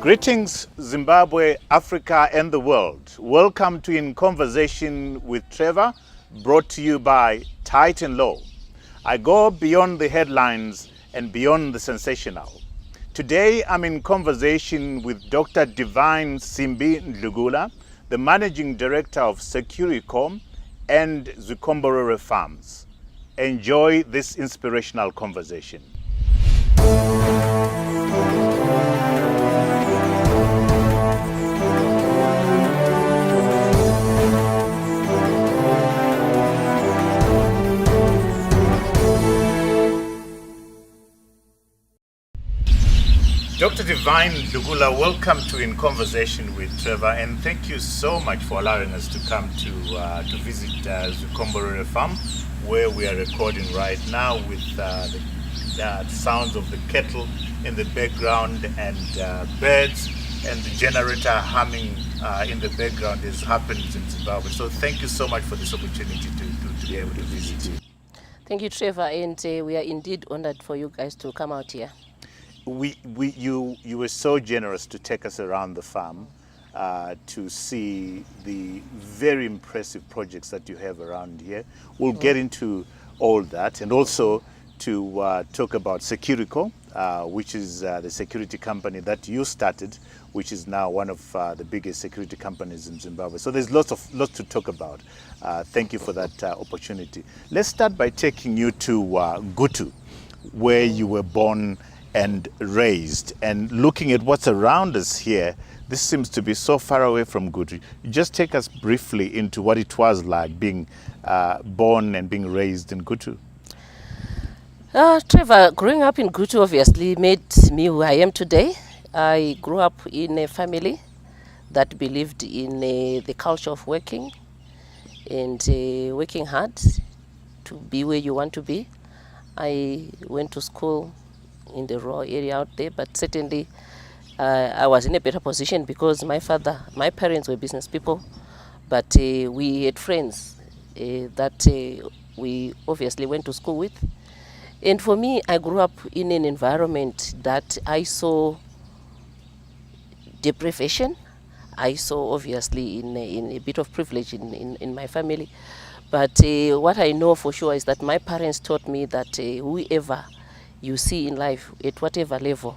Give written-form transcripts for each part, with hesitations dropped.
Greetings, Zimbabwe, Africa, and the world. Welcome to In Conversation with Trevor, brought to you by Titan Law. I go beyond the headlines and beyond the sensational. Today, I'm in conversation with Dr. Divine Simbi-Ndhlukula, the Managing Director of Securico and Zvikomborero Farms. Enjoy this inspirational conversation. Dr. Divine Ndhlukula, welcome to In Conversation with Trevor, and thank you so much for allowing us to come to visit Zimbabwe farm, where we are recording right now with the sounds of the kettle in the background and birds and the generator humming in the background as happens in Zimbabwe. So thank you so much for this opportunity to be able to visit you. Thank you, Trevor, and we are indeed honored for you guys to come out here. You were so generous to take us around the farm to see the very impressive projects that you have around here. We'll get into all that, and also to talk about Securico, which is the security company that you started, which is now one of the biggest security companies in Zimbabwe. So there's lots to talk about. Thank you for that opportunity. Let's start by taking you to Gutu, where you were born and raised, and looking at what's around us here. This seems to be so far away from Gutu. You just take us briefly into what it was like being born and being raised in Gutu. Trevor, growing up in Gutu obviously made me who I am today. I grew up in a family that believed in the culture of working and working hard to be where you want to be. I went to school in the rural area out there, but certainly I was in a better position because my parents were business people, but we had friends that we obviously went to school with. And for me, I grew up in an environment that I saw deprivation. I saw obviously in a bit of privilege in my family. But what I know for sure is that my parents taught me that whoever you see in life, at whatever level,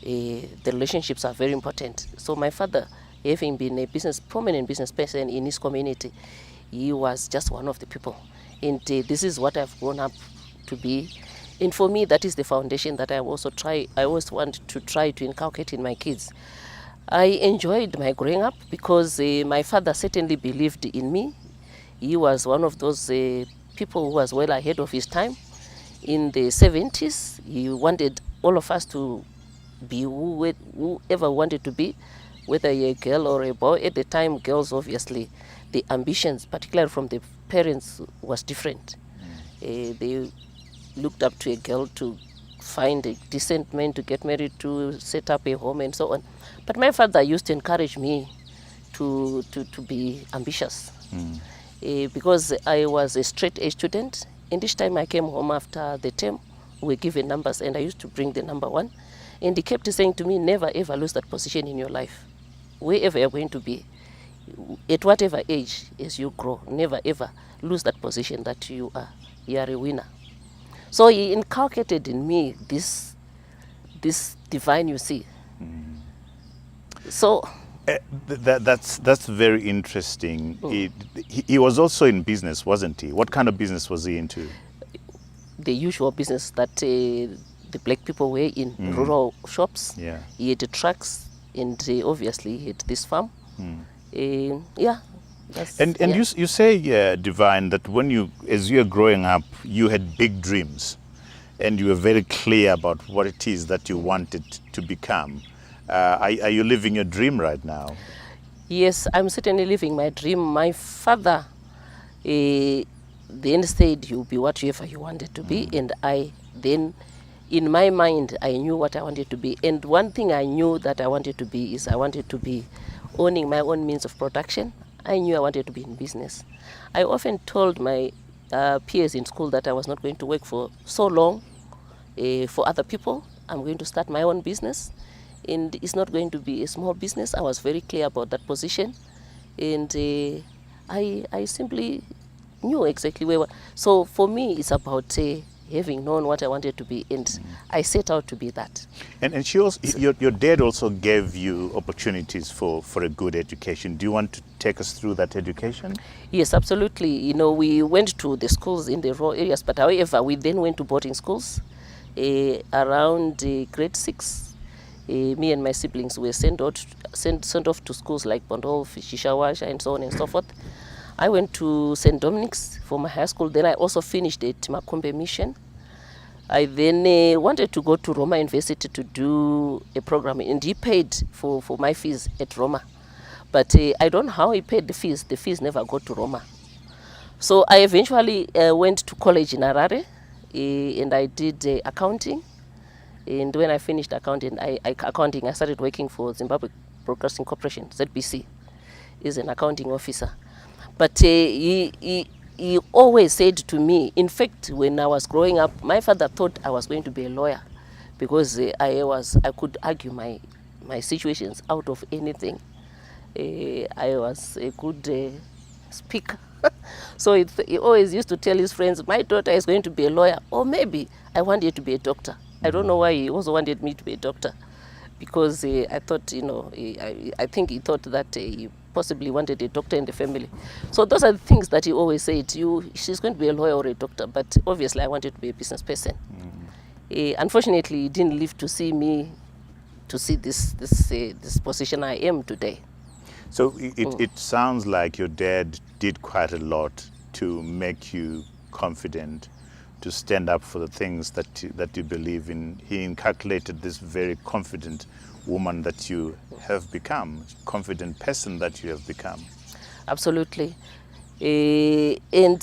the relationships are very important. So my father, having been a prominent business person in his community, he was just one of the people. And this is what I've grown up to be. And for me, that is the foundation that I always want to try to inculcate in my kids. I enjoyed my growing up because my father certainly believed in me. He was one of those people who was well ahead of his time. In the 70s, he wanted all of us to be whoever wanted to be, whether you're a girl or a boy. At the time, girls, obviously, the ambitions, particularly from the parents, was different. They looked up to a girl to find a decent man to get married to, set up a home, and so on. But my father used to encourage me to be ambitious because I was a straight-A student. And each time I came home after the term, we were given numbers, and I used to bring the number 1. And he kept saying to me, never ever lose that position in your life. Wherever you're going to be, at whatever age as you grow, never ever lose that position that you are a winner. So he inculcated in me this divine you see. So that's very interesting. He was also in business, wasn't he? What kind of business was he into? The usual business that the black people were in, rural shops. Yeah. He had the trucks, and obviously he had this farm. Yeah. And you say, Divine, that as you were growing up, you had big dreams, and you were very clear about what it is that you wanted to become. Are you living your dream right now? Yes, I'm certainly living my dream. My father then said, you'll be whatever you wanted to be, and in my mind, I knew what I wanted to be. And one thing I knew that I wanted to be is I wanted to be owning my own means of production. I knew I wanted to be in business. I often told my peers in school that I was not going to work for so long for other people. I'm going to start my own business. and it's not going to be a small business. I was very clear about that position, and I simply knew exactly where. So for me, it's about having known what I wanted to be, and I set out to be that. And she also, your dad also gave you opportunities for a good education. Do you want to take us through that education? Yes, absolutely. You know, we went to the schools in the rural areas, but however, we then went to boarding schools around grade 6. Me and my siblings were sent off to schools like Bondol, Shishawasha, and so on and so forth. I went to St. Dominic's for my high school. Then I also finished at Makombe Mission. I then wanted to go to Roma University to do a program, and he paid for my fees at Roma. But I don't know how he paid the fees. The fees never got to Roma. So I eventually went to college in Harare, and I did accounting. And when I finished accounting, I started working for Zimbabwe Broadcasting Corporation, ZBC, as an accounting officer. But he always said to me, in fact, when I was growing up, my father thought I was going to be a lawyer, because I could argue my situations out of anything. I was a good speaker. So he always used to tell his friends, my daughter is going to be a lawyer, or maybe I want you to be a doctor. I don't know why he also wanted me to be a doctor, because I thought, you know, I think he thought that he possibly wanted a doctor in the family. So those are the things that he always said, she's going to be a lawyer or a doctor, but obviously I wanted to be a business person. Unfortunately, he didn't live to see me, to see this position I am today. So it sounds like your dad did quite a lot to make you confident, to stand up for the things that you believe in. He inculcated this very confident woman that you have become, confident person that you have become. Absolutely. And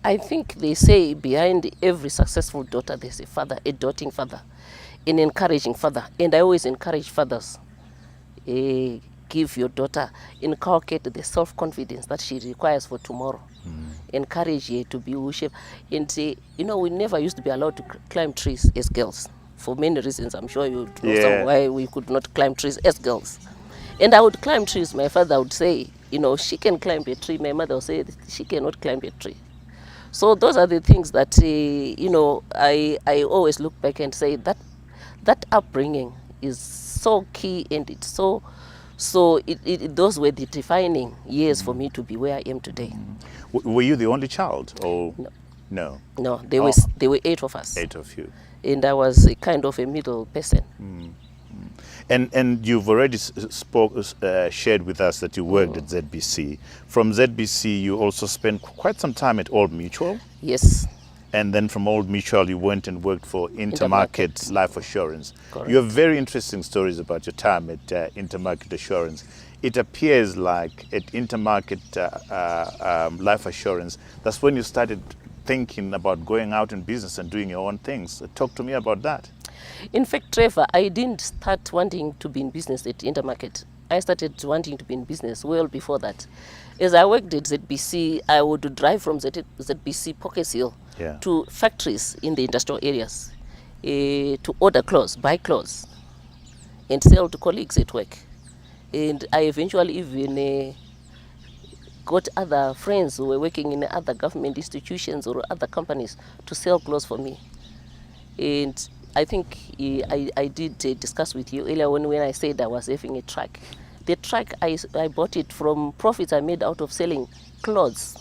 I think they say behind every successful daughter there's a father, a doting father, an encouraging father. And I always encourage fathers, give your daughter, inculcate the self-confidence that she requires for tomorrow. Encourage her to be who she. And you know, we never used to be allowed to climb trees as girls, for many reasons. I'm sure you know why we could not climb trees as girls. And I would climb trees. My father would say, you know, she can climb a tree. My mother would say, she cannot climb a tree. So those are the things that, you know, I always look back and say that upbringing is so key, and it's so those were the defining years for me to be where I am today. Were you the only child, or no? No, there were 8 of us. 8 of you. And I was a kind of a middle person. And you've already shared with us that you worked at ZBC. From ZBC, you also spent quite some time at Old Mutual. Yes. And then from Old Mutual, you went and worked for Intermarket Life Assurance. Correct. You have very interesting stories about your time at Intermarket Assurance. It appears like at Intermarket Life Assurance, that's when you started thinking about going out in business and doing your own things. Talk to me about that. In fact, Trevor, I didn't start wanting to be in business at Intermarket. I started wanting to be in business well before that. As I worked at ZBC, I would drive from ZBC Pockets Hill to factories in the industrial areas to order clothes, buy clothes, and sell to colleagues at work. And I eventually even got other friends who were working in other government institutions or other companies to sell clothes for me. And I think I did discuss with you earlier when I said I was having a truck. The truck, I bought it from profits I made out of selling clothes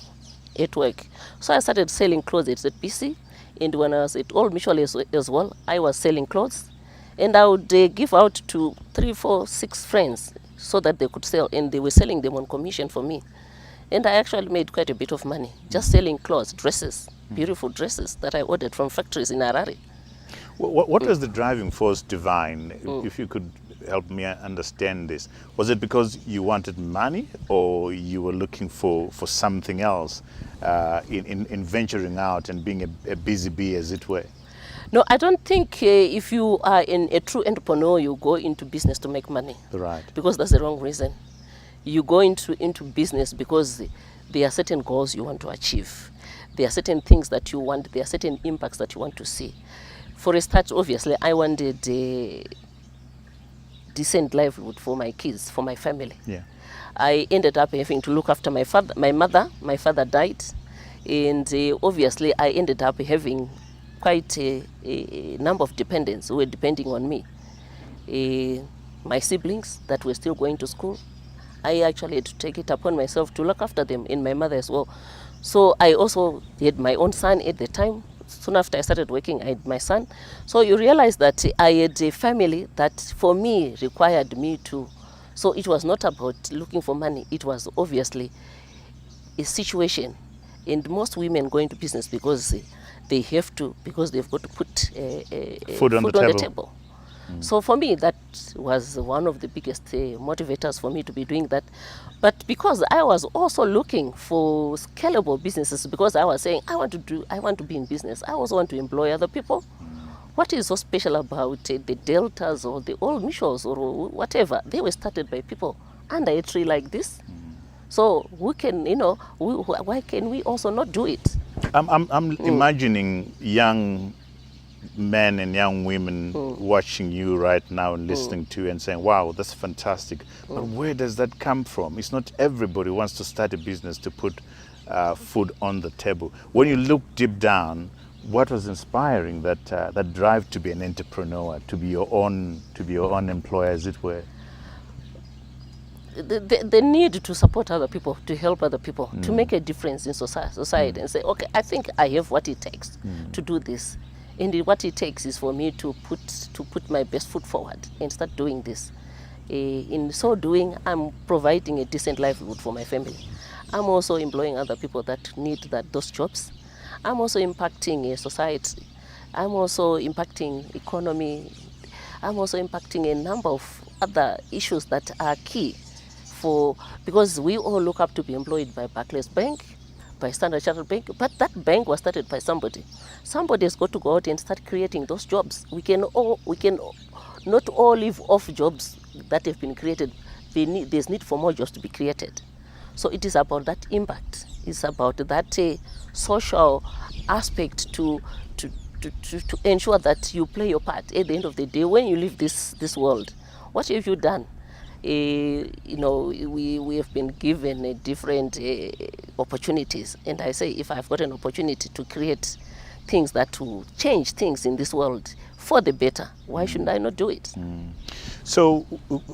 at work. So I started selling clothes at ZBC, and when I was at Old Mutual as well, I was selling clothes. And I would give out to 3, 4, 6 friends so that they could sell, and they were selling them on commission for me. And I actually made quite a bit of money just selling clothes, dresses, beautiful dresses that I ordered from factories in Harare. What was the driving force, Divine? If you could help me understand this. Was it because you wanted money, or you were looking for something else in venturing out and being a busy bee, as it were? No, I don't think if you are a true entrepreneur, you go into business to make money. Right. Because that's the wrong reason. You go into business because there are certain goals you want to achieve. There are certain things that you want, there are certain impacts that you want to see. For a start, obviously, I wanted decent livelihood for my kids, for my family. Yeah. I ended up having to look after my mother. My father died, and obviously I ended up having quite a number of dependents who were depending on me. My siblings that were still going to school, I actually had to take it upon myself to look after them, and my mother as well. So I also had my own son at the time. Soon after I started working, I had my son. So you realize that I had a family that for me required me to. So it was not about looking for money. It was obviously a situation. And most women go into business because they have to, because they've got to put food on the table. So for me, that was one of the biggest motivators for me to be doing that. But because I was also looking for scalable businesses, because I was saying, I want to be in business. I also want to employ other people. What is so special about the Deltas or the old Michels or whatever? They were started by people under a tree like this. So we can, why can we also not do it? I'm imagining young men and young women watching you right now and listening to you and saying, wow, that's fantastic. But where does that come from? It's not everybody wants to start a business to put food on the table. When you look deep down, what was inspiring that drive to be an entrepreneur, to be your own employer, as it were? The need to support other people, to help other people, to make a difference in society and say, okay, I think I have what it takes to do this. And what it takes is for me to put my best foot forward and start doing this. In so doing, I'm providing a decent livelihood for my family. I'm also employing other people that need those jobs. I'm also impacting society. I'm also impacting economy. I'm also impacting a number of other issues that are key because we all look up to be employed by Barclays Bank, by Standard Chartered Bank, but that bank was started by somebody. Somebody has got to go out and start creating those jobs. We can not all live off jobs that have been created. There's need for more jobs to be created. So it is about that impact. It's about that social aspect to ensure that you play your part at the end of the day when you leave this world. What have you done? We have been given different opportunities, and I say if I've got an opportunity to create things that will change things in this world for the better, why shouldn't I not do it? So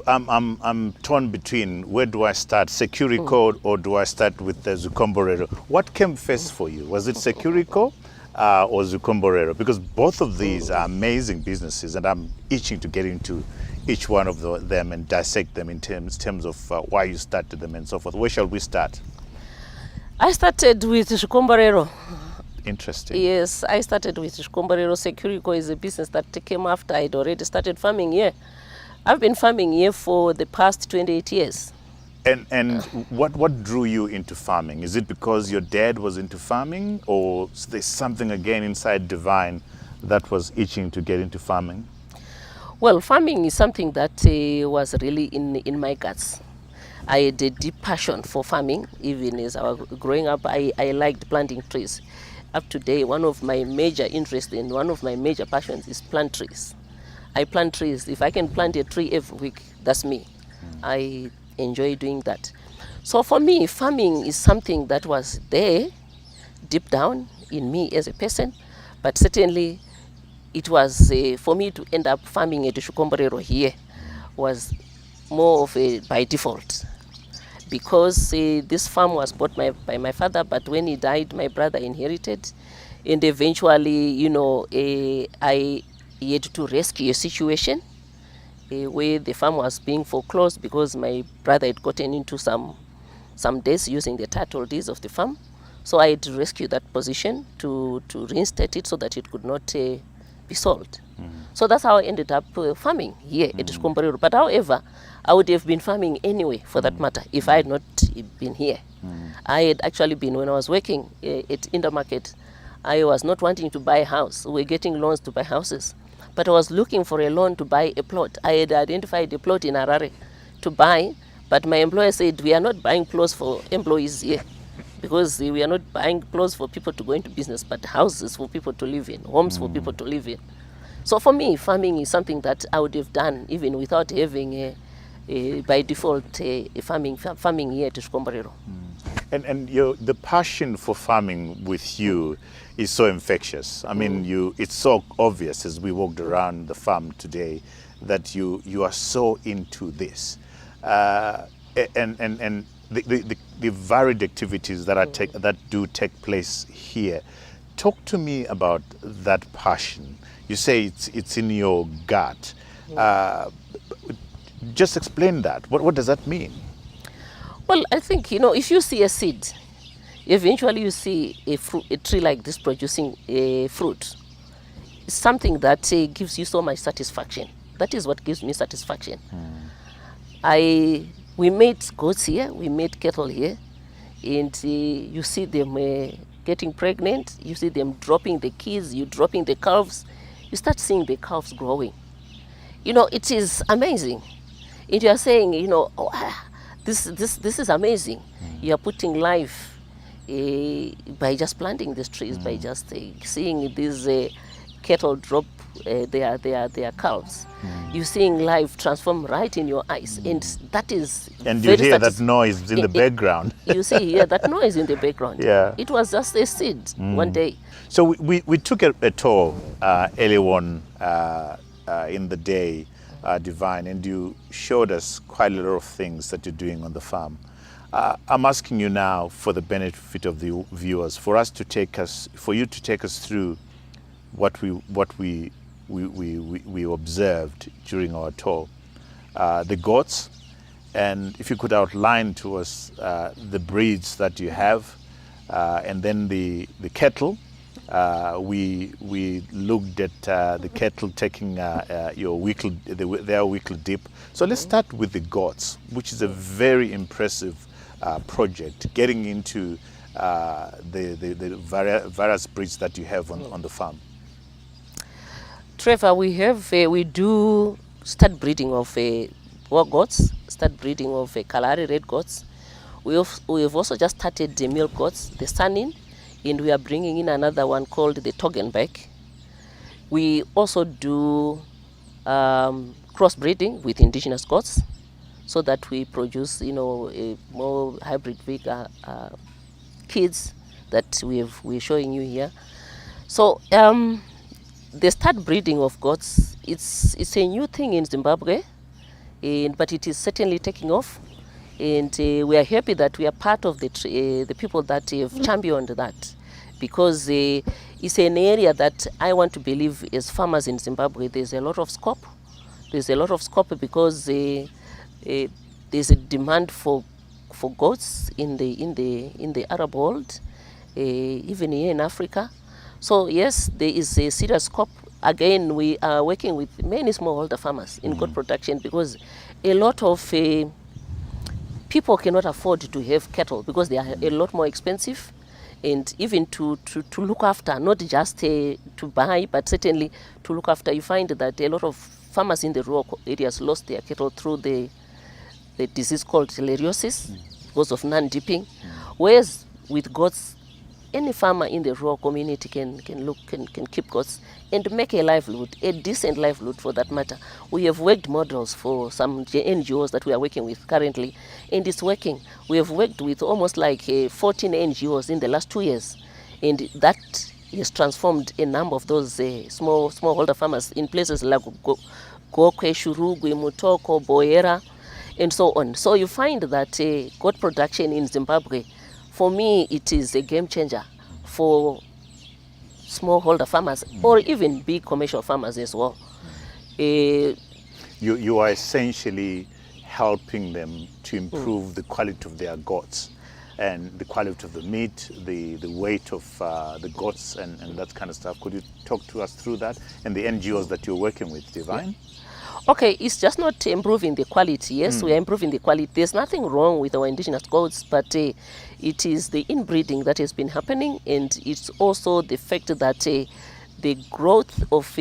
I'm torn between where do I start, Securico or do I start with the Zvikomborero? What came first for you? Was it Securico or Zvikomborero? Because both of these are amazing businesses, and I'm itching to get into each one of them and dissect them in terms of why you started them and so forth. Where shall we start? I started with Zvikomborero. Interesting. Yes, I started with Zvikomborero. Securico is a business that came after I'd already started farming here. I've been farming here for the past 28 years. And what drew you into farming? Is it because your dad was into farming, or there's something again inside Divine that was itching to get into farming? Well, farming is something that was really in my guts. I had a deep passion for farming. Even as I was growing up, I liked planting trees. Up to date, one of my major interests and one of my major passions is plant trees. I plant trees. If I can plant a tree every week, that's me. I enjoy doing that. So for me, farming is something that was there, deep down in me as a person, but certainly it was for me to end up farming at Zvikomborero here was more of a by default, because this farm was bought by my father, but when he died, my brother inherited, and eventually, I had to rescue a situation where the farm was being foreclosed because my brother had gotten into some debts using the title deeds of the farm. So I had to rescue that position to reinstate it so that it could not be sold. So that's how I ended up farming here at Zvikomborero. But however, I would have been farming anyway, for that matter, if I had not been here. I had actually been, when I was working at Intermarket, I was not wanting to buy a house. We were getting loans to buy houses. But I was looking for a loan to buy a plot. I had identified a plot in Harare to buy, but my employer said, we are not buying plots for employees here, because we are not buying plots for people to go into business, but houses for people to live in, homes for people to live in. So for me, farming is something that I would have done even without having by default farming here at Zvikomborero. And the passion for farming with you is so infectious. I mean, it's so obvious as we walked around the farm today that you are so into this, and the varied activities that do take place here. Talk to me about that passion. You say it's in your gut. Just explain that. What does that mean? Well, I think, if you see a seed, eventually you see a tree like this producing a fruit. It's something that gives you so much satisfaction. That is what gives me satisfaction. We made goats here, we made cattle here, and you see them getting pregnant, you see them dropping the kids, you dropping the calves, you start seeing the calves growing. It is amazing. And you are saying, this is amazing. You are putting life by just planting these trees, by just seeing these cattle drop their calves. You're seeing life transform right in your eyes, and that is. And you hear that noise in the background. You see here that noise in the background. Yeah. It was just a seed one day. So we took a tour early on in the day, Divine, and you showed us quite a lot of things that you're doing on the farm. I'm asking you now, for the benefit of the viewers, for you to take us through what we observed during our tour, the goats, and if you could outline to us the breeds that you have, and then the cattle. We looked at the cattle taking their weekly dip. So let's start with the goats, which is a very impressive project, getting into the various breeds that you have on the farm. Trevor, we do start breeding of war goats, start breeding of Kalahari red goats. We have also just started the milk goats, the Sanin, and we are bringing in another one called the Toggenbeck. We also do crossbreeding with indigenous goats, so that we produce, more hybrid bigger kids that we're showing you here. So the start breeding of goats, it's a new thing in Zimbabwe, but it is certainly taking off. And we are happy that we are part of the people that have championed that, because it's an area that I want to believe, as farmers in Zimbabwe, there's a lot of scope. There's a lot of scope because there's a demand for goats in the Arab world, even here in Africa. So yes, there is a serious scope. Again, we are working with many smallholder farmers in goat production, because a lot of people cannot afford to have cattle because they are a lot more expensive, and even to look after, not just to buy, but certainly to look after. You find that a lot of farmers in the rural areas lost their cattle through the disease called filariasis because of non-dipping. Whereas with goats, any farmer in the rural community can keep goats and make a livelihood, a decent livelihood for that matter. We have worked models for some NGOs that we are working with currently, and it's working. We have worked with almost like 14 NGOs in the last 2 years, and that has transformed a number of those smallholder farmers in places like Gokwe, Shurugwe, Mutoko, Boera, and so on. So you find that goat production in Zimbabwe, for me, it is a game changer for smallholder farmers or even big commercial farmers as well. You are essentially helping them to improve the quality of their goats and the quality of the meat, the weight of the goats and that kind of stuff. Could you talk to us through that and the NGOs that you're working with, Divine? Yeah. Okay, it's just not improving the quality. Yes, we are improving the quality. There's nothing wrong with our indigenous goats, but it is the inbreeding that has been happening, and it's also the fact that the growth of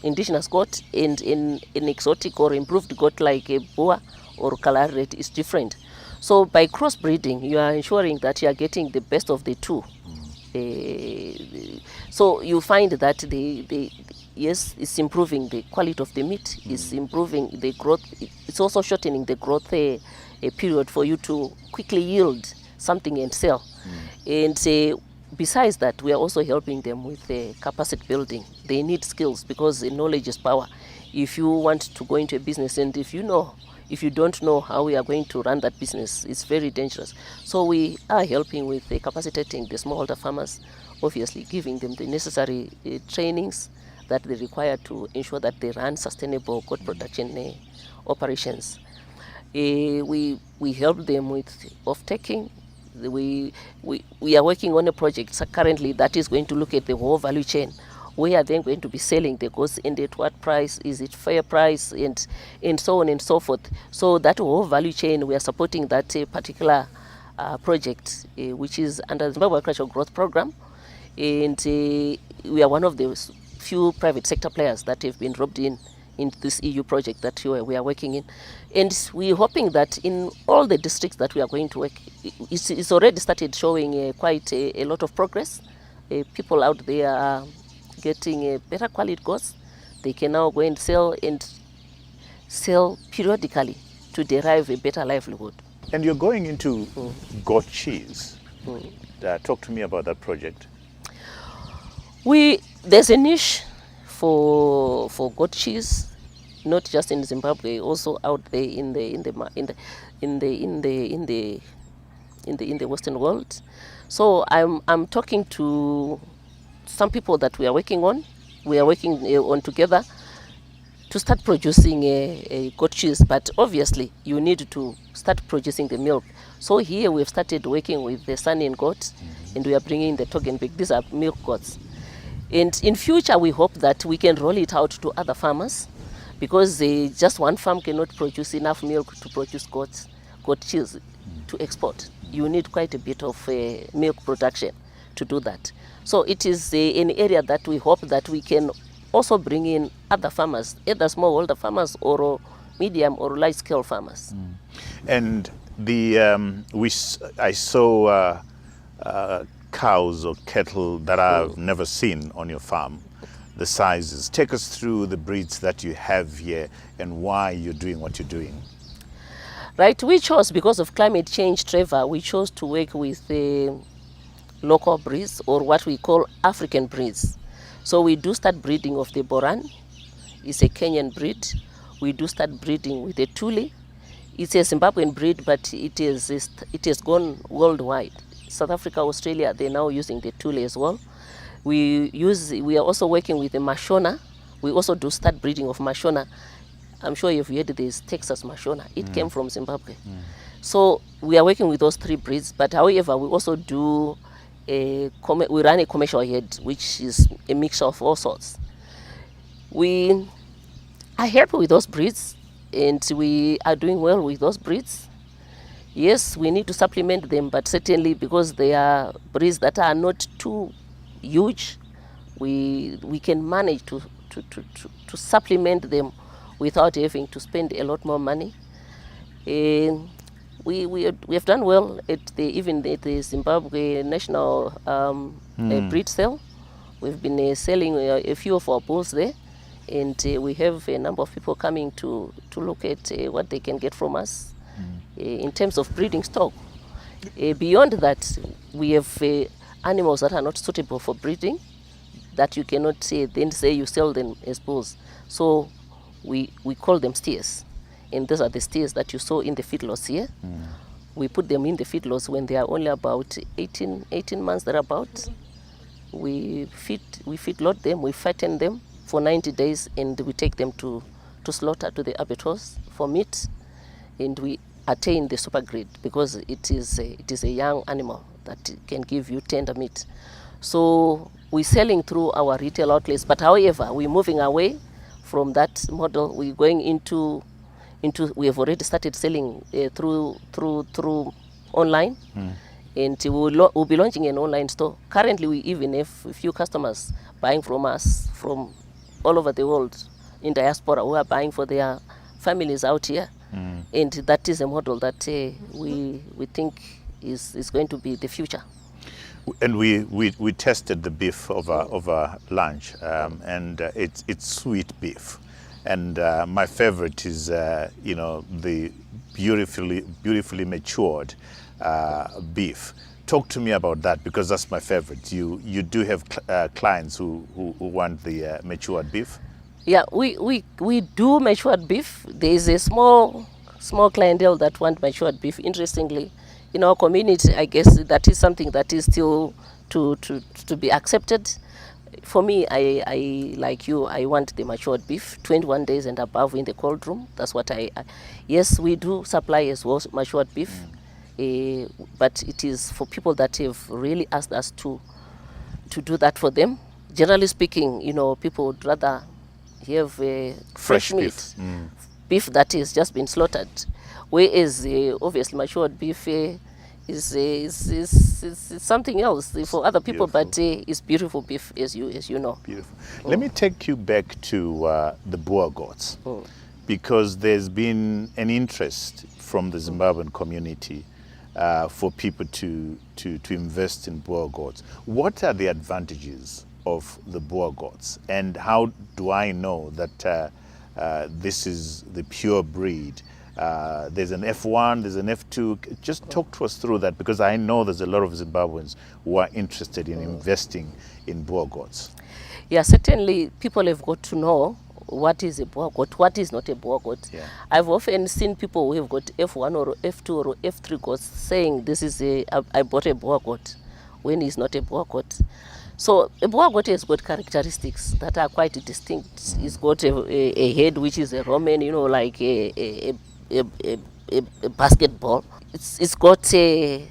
indigenous goat and in an exotic or improved goat like a Boer or Kalahari red is different. So by crossbreeding, you are ensuring that you are getting the best of the two. So you find that yes, it's improving the quality of the meat, it's improving the growth, it's also shortening the growth period for you to quickly yield something and sell. And besides that, we are also helping them with capacity building. They need skills because knowledge is power. If you want to go into a business and if you don't know how we are going to run that business, it's very dangerous. So we are helping with capacitating the smallholder farmers, obviously giving them the necessary trainings that they require to ensure that they run sustainable goat production operations. We help them with off-taking. We are working on a project currently that is going to look at the whole value chain. Where are they going to be selling the goods and at what price? Is it fair price? And so on and so forth. So that whole value chain, we are supporting that particular project, which is under the Zimbabwe Agricultural Growth Program. And we are one of the few private sector players that have been roped in this EU project that we are working in. And we're hoping that in all the districts that we are going to work, it's already started showing quite a lot of progress. People out there are getting better quality goods. They can now go and sell periodically to derive a better livelihood. And you're going into goat cheese. Talk to me about that project. There's a niche for goat cheese, not just in Zimbabwe, also out there in the Western world. So I'm talking to some people that we are working on. We are working on together to start producing a goat cheese, but obviously you need to start producing the milk. So here we've started working with the Sunny goat, and we are bringing the Togenbeek. These are milk goats. And in future, we hope that we can roll it out to other farmers, because just one farm cannot produce enough milk to produce goat cheese to export. You need quite a bit of milk production to do that. So it is an area that we hope that we can also bring in other farmers, either smallholder farmers or medium or large-scale farmers. And I saw cows or cattle that I've never seen on your farm, the sizes. Take us through the breeds that you have here and why you're doing what you're doing. Right, we chose, because of climate change, Trevor, we chose to work with the local breeds, or what we call African breeds. So we do start breeding of the Boran. It's a Kenyan breed. We do start breeding with the Tuli. It's a Zimbabwean breed, but it has gone worldwide. South Africa, Australia, they're now using the Tuli as well. We are also working with the Mashona. We also do start breeding of Mashona. I'm sure you've heard this Texas Mashona. It came from Zimbabwe. So we are working with those three breeds, but however, we also do we run a commercial herd, which is a mixture of all sorts. We are happy with those breeds, and we are doing well with those breeds. Yes, we need to supplement them, but certainly because they are breeds that are not too huge, we can manage to supplement them without having to spend a lot more money. We have done well at even the Zimbabwe National breed sale. We've been selling a few of our bulls there, and we have a number of people coming to look at what they can get from us in terms of breeding stock. Beyond that, we have animals that are not suitable for breeding, that you cannot then say you sell them as bulls. So we call them steers. And those are the steers that you saw in the feedlots here. We put them in the feedlots when they are only about 18 months thereabout. We feedlot them, we fatten them for 90 days, and we take them to slaughter to the abattoirs for meat, and we attain the super grade because it is a young animal that can give you tender meat. So we're selling through our retail outlets, but however, we're moving away from that model. We're going into we have already started selling through online, and we'll be launching an online store. Currently, we even have a few customers buying from us from all over the world in diaspora who are buying for their families out here, and that is a model that we think is going to be the future. And we tested the beef over lunch, and it's sweet beef, and my favorite is the beautifully matured beef. Talk to me about that, because that's my favorite. You do have clients who want the matured beef. Yeah, we do matured beef. There is a small clientele that want matured beef. Interestingly, in our community, I guess that is something that is still to be accepted. For me, I like you, I want the matured beef, 21 days and above in the cold room. That's what yes, we do supply as well matured beef, but it is for people that have really asked us to do that for them. Generally speaking, people would rather have fresh meat, beef that has just been slaughtered, whereas obviously matured beef is something else for other people, but it's beautiful beef, as you know. Beautiful. Let me take you back to the Boer goats, because there's been an interest from the Zimbabwean community for people to invest in Boer goats. What are the advantages of the Boer goats, and how do I know that this is the pure breed? There's an F1, there's an F2. Just talk to us through that, because I know there's a lot of Zimbabweans who are interested in investing in Boer goats. Yeah, certainly people have got to know what is a Boer goat, what is not a Boer goat. Yeah. I've often seen people who have got F1 or F2 or F3 goats saying this is I bought a Boer goat, when it's not a Boer goat. So a Boer goat has got characteristics that are quite distinct. It's got a head which is a Roman, like a basketball. It's got a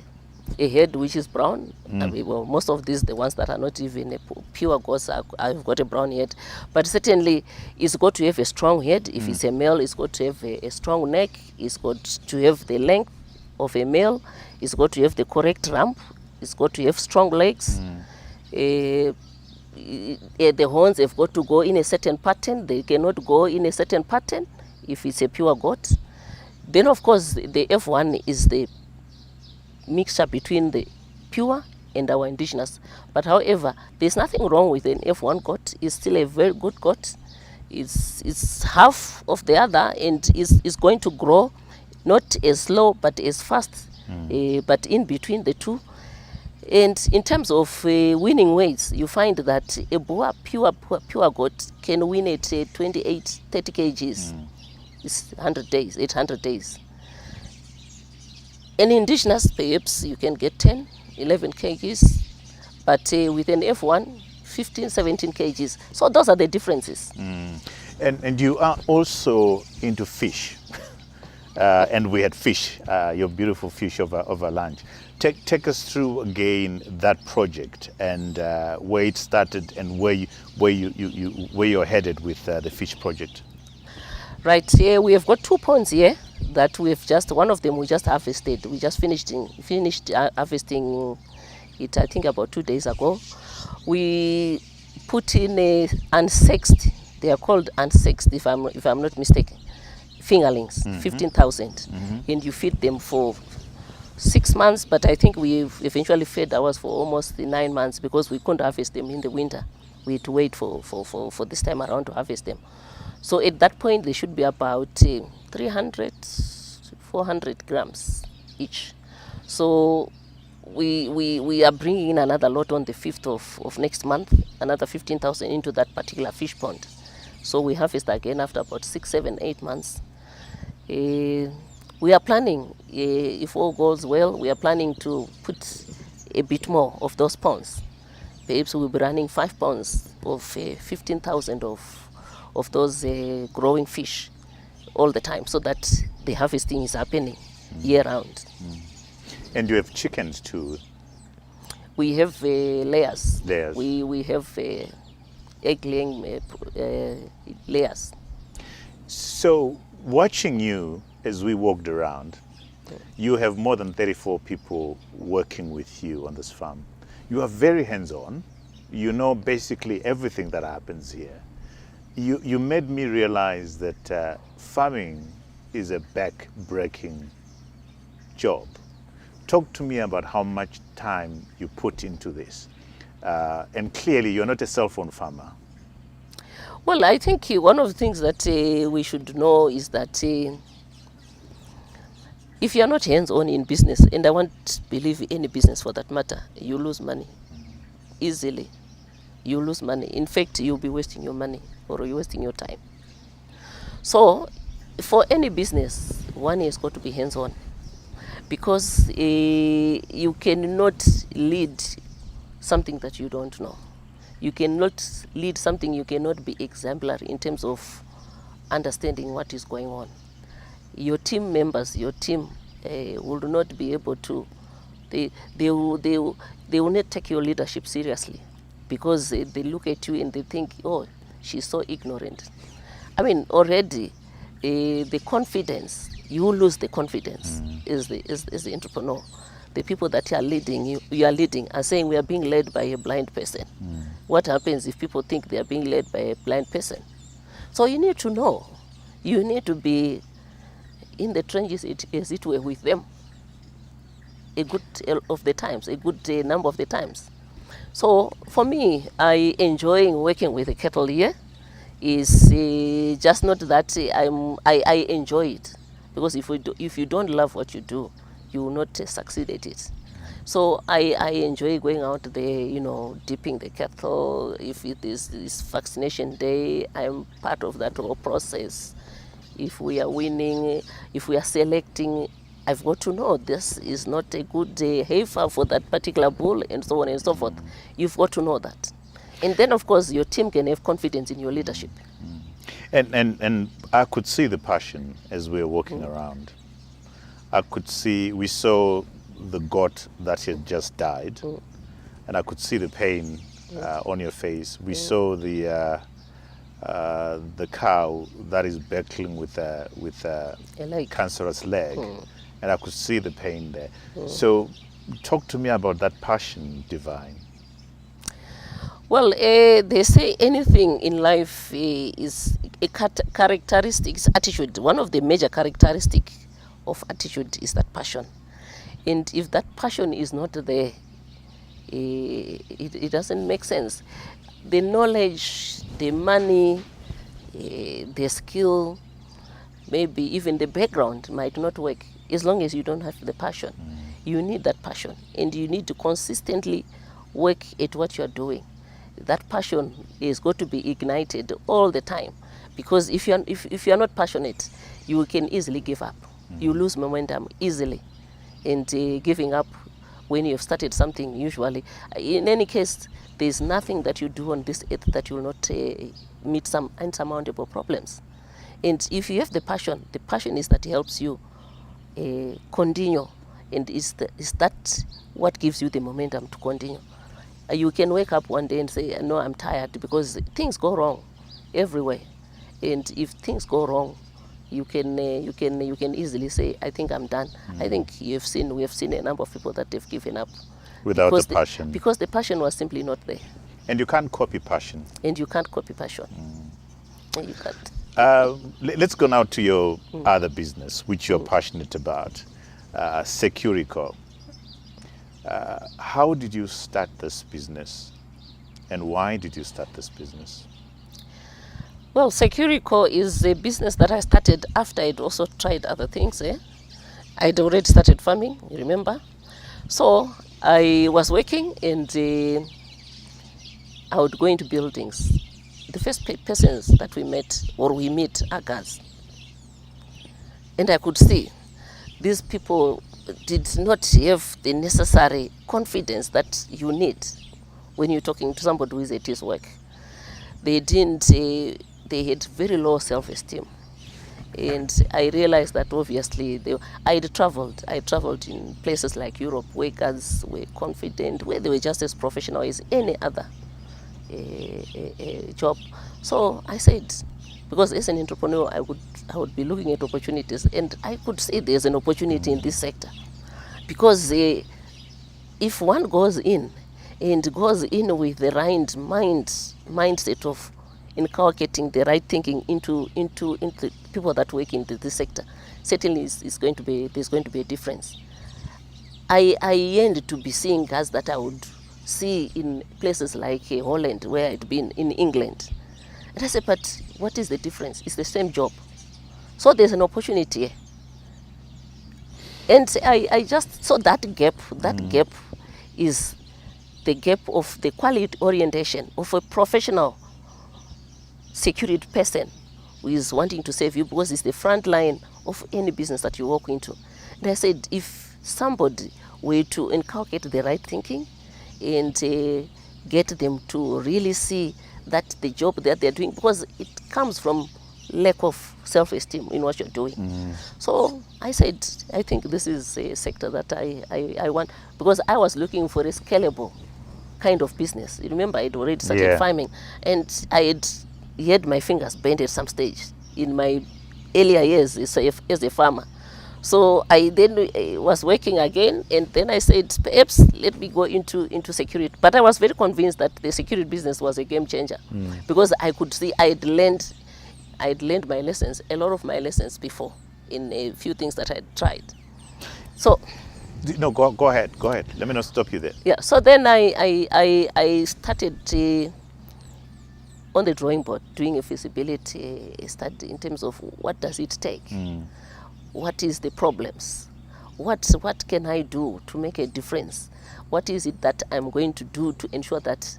head which is brown. I mean, well, most of these, the ones that are not even pure goats, have got a brown head. But certainly, it's got to have a strong head. If it's a male, it's got to have a strong neck. It's got to have the length of a male. It's got to have the correct rump. It's got to have strong legs. The horns have got to go in a certain pattern. They cannot go in a certain pattern if it's a pure goat. Then, of course, the F1 is the mixture between the pure and our indigenous. But however, there's nothing wrong with an F1 goat. It's still a very good goat. It's half of the other, and is going to grow not as slow but as fast, but in between the two. And in terms of winning weights, you find that a Boer pure goat can win at 28, 30 kgs. It's 100 days, 800 days. An indigenous, perhaps you can get 10, 11 kgs, but with an F1, 15, 17 kgs. So those are the differences. And you are also into fish. And we had fish, your beautiful fish over lunch. Take us through again that project, and where it started, and where you're headed with the fish project. Right, here we have got 2 ponds here that one of them we just harvested. We just finished harvesting it, I think about 2 days ago. We put in a unsexed, they are called unsexed if I'm not mistaken, fingerlings, 15,000, and you feed them for 6 months, but I think we've eventually fed ours for almost 9 months, because we couldn't harvest them in the winter. We had to wait for this time around to harvest them. So at that point, they should be about 300, 400 grams each. So we are bringing in another lot on the 5th of next month, another 15,000 into that particular fish pond. So we harvest again after about 6, 7, 8 months. We are planning, if all goes well, we are planning to put a bit more of those ponds. Perhaps we'll be running 5 ponds of 15,000 of those growing fish all the time, so that the harvesting is happening year round. And you have chickens too? We have layers. Layers. We have egg-laying layers. So, watching you as we walked around, you have more than 34 people working with you on this farm. You are very hands-on. You know basically everything that happens here. You made me realize that farming is a back-breaking job. talk to me about how much time you put into this. And clearly, you're not a cell phone farmer. Well, I think one of the things that we should know is that if you're not hands-on in business, and I won't believe any business for that matter, you lose money easily. You lose money. In fact, you'll be wasting your money or you're wasting your time. So, for any business, one has got to be hands-on, because you cannot lead something that you don't know. You cannot lead something, you cannot be exemplary in terms of understanding what is going on. Your team members, your team will not be able to, they will not take your leadership seriously, because they look at you and they think, oh, she's so ignorant. I mean, already the confidence, you lose the confidence as the entrepreneur. The people that you are leading are saying we are being led by a blind person. What happens if people think they are being led by a blind person? So you need to know. You need to be in the trenches, as it were, with them a good of the times, a good number of the times. So for me, I enjoy working with the cattle here. Is just not that I enjoy it, because if you don't love what you do, you will not succeed at it. So I enjoy going out there, dipping the cattle. If it is this vaccination day, I'm part of that whole process. If we are winning, if we are selecting, I've got to know this is not a good heifer for that particular bull, and so on and so forth. You've got to know that. And then, of course, your team can have confidence in your leadership. And I could see the passion as we were walking around. We saw the goat that had just died, and I could see the pain on your face. We saw the cow that is battling with a cancerous leg, and I could see the pain there. So talk to me about that passion, Divine. Well, they say anything in life is a characteristic, attitude. One of the major characteristics of attitude is that passion. And if that passion is not there, it doesn't make sense. The knowledge, the money, the skill, maybe even the background might not work as long as you don't have the passion. You need that passion, and you need to consistently work at what you're doing. That passion is going to be ignited all the time, because if you're not passionate, you can easily give up. You lose momentum easily, and giving up when you've started something, usually, in any case, there's nothing that you do on this earth that will not meet some insurmountable problems. And if you have the passion is that helps you continue, and is that what gives you the momentum to continue. You can wake up one day and say, no, I'm tired, because things go wrong everywhere. And if things go wrong, you can easily say, I think I'm done. I think we have seen a number of people that have given up without the passion, because the passion was simply not there. And you can't copy passion. You can't. Let's go now to your other business, which you're passionate about, Securico. How did you start this business, and why did you start this business? Well, Securico is a business that I started after I'd also tried other things. I'd already started farming, you remember? So I was working, and I would go into buildings. The first persons that we meet are girls. And I could see these people did not have the necessary confidence that you need when you're talking to somebody who is at his work. They had very low self-esteem. And I realized that obviously I traveled in places like Europe, where girls were confident, where they were just as professional as any other job. So I said, because as an entrepreneur, I would be looking at opportunities, and I could say there's an opportunity in this sector. Because if one goes in with the right mindset of inculcating the right thinking into people that work in this sector, certainly there's going to be a difference. I yearned to be seeing cars that I would see in places like Holland, where I'd been, in England. And I said, but what is the difference? It's the same job. So there's an opportunity. And I just saw that gap. That gap is the gap of the quality orientation of a professional security person who is wanting to save you, because it's the front line of any business that you walk into. And I said, if somebody were to inculcate the right thinking and get them to really see that the job that they're doing, because it comes from lack of self-esteem in what you're doing. So I said, I think this is a sector that I want, because I was looking for a scalable kind of business. You remember, I'd already started farming, and I had my fingers bent at some stage in my earlier years as a farmer. So I then was working again, and then I said, perhaps let me go into security. But I was very convinced that the security business was a game changer, because I could see I'd learned my lessons, a lot of my lessons before, in a few things that I'd tried. So no, go ahead. Let me not stop you there. Yeah. So then I started on the drawing board doing a feasibility study in terms of what does it take. What is the problems? What can I do to make a difference? What is it that I'm going to do to ensure that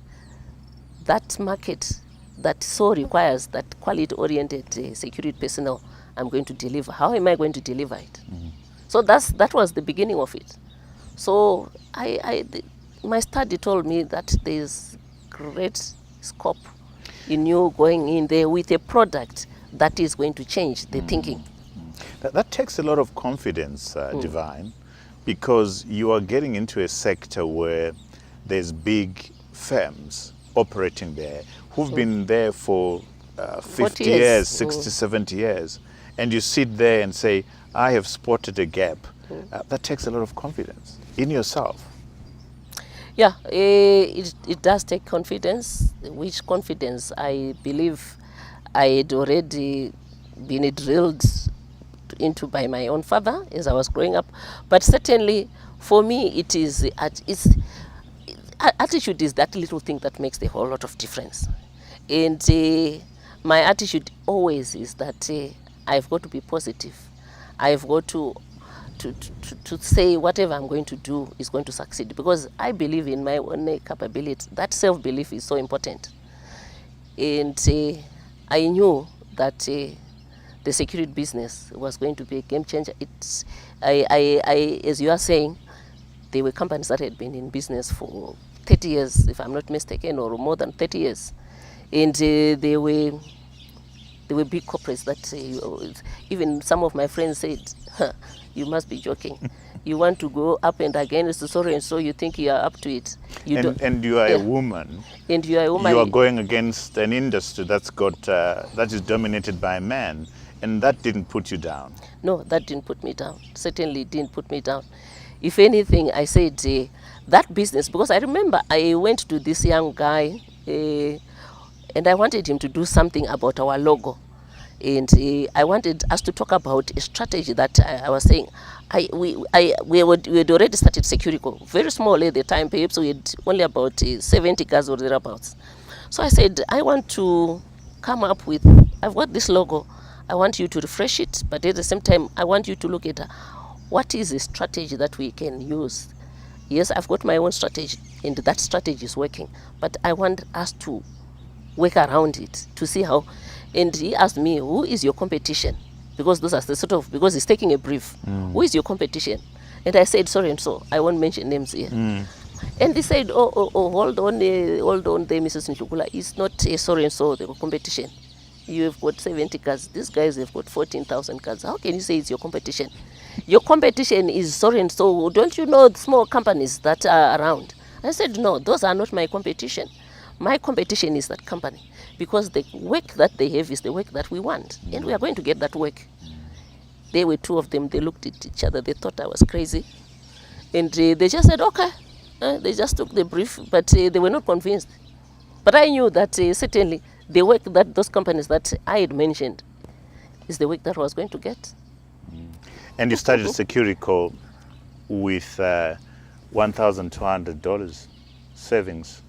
that market that so requires that quality-oriented security personnel I'm going to deliver? How am I going to deliver it? So that was the beginning of it. So my study told me that there's great scope in you going in there with a product that is going to change the thinking. That takes a lot of confidence, Divine, because you are getting into a sector where there's big firms operating there who've been there for 50 years, 60, 70 years, and you sit there and say, I have spotted a gap. That takes a lot of confidence in yourself. Yeah, it does take confidence, which confidence I believe I had already been drilled into by my own father as I was growing up. But certainly for me, attitude is that little thing that makes the whole lot of difference. And my attitude always is that I've got to be positive. I've got to say whatever I'm going to do is going to succeed, because I believe in my own capability. That self-belief is so important. And I knew that the security business was going to be a game changer. As you are saying, there were companies that had been in business for 30 years, if I'm not mistaken, or more than 30 years. And they were big corporates that even some of my friends said, you must be joking. You want to go up and against so and so, you think you are up to it. And you are a woman. And you are a woman. You are going against an industry that is dominated by men, and that didn't put you down. No, that didn't put me down. Certainly didn't put me down. If anything, I said that business, because I remember I went to this young guy and I wanted him to do something about our logo. And I wanted us to talk about a strategy that I was saying. We had already started Securico, very small at the time. Perhaps we had only about 70 cars or thereabouts. So I said, I want to come up with, I've got this logo. I want you to refresh it, but at the same time, I want you to look at what is the strategy that we can use. Yes, I've got my own strategy, and that strategy is working, but I want us to work around it to see how. And he asked me, who is your competition? Because those are the sort of, because he's taking a brief. Who is your competition? And I said, sorry and so, I won't mention names here. And he said, oh, hold on there, Mrs. Ndhlukula, it's not a sorry and so, the competition. You have got 70 cars. These guys have got 14,000 cars. How can you say it's your competition? Your competition is so and so. Don't you know the small companies that are around? I said, no, those are not my competition. My competition is that company, because the work that they have is the work that we want, and we are going to get that work. There were two of them. They looked at each other. They thought I was crazy, and they just said, okay. They just took the brief, but they were not convinced. But I knew that certainly the work that those companies that I had mentioned is the work that I was going to get. And you started Securico with $1,200 savings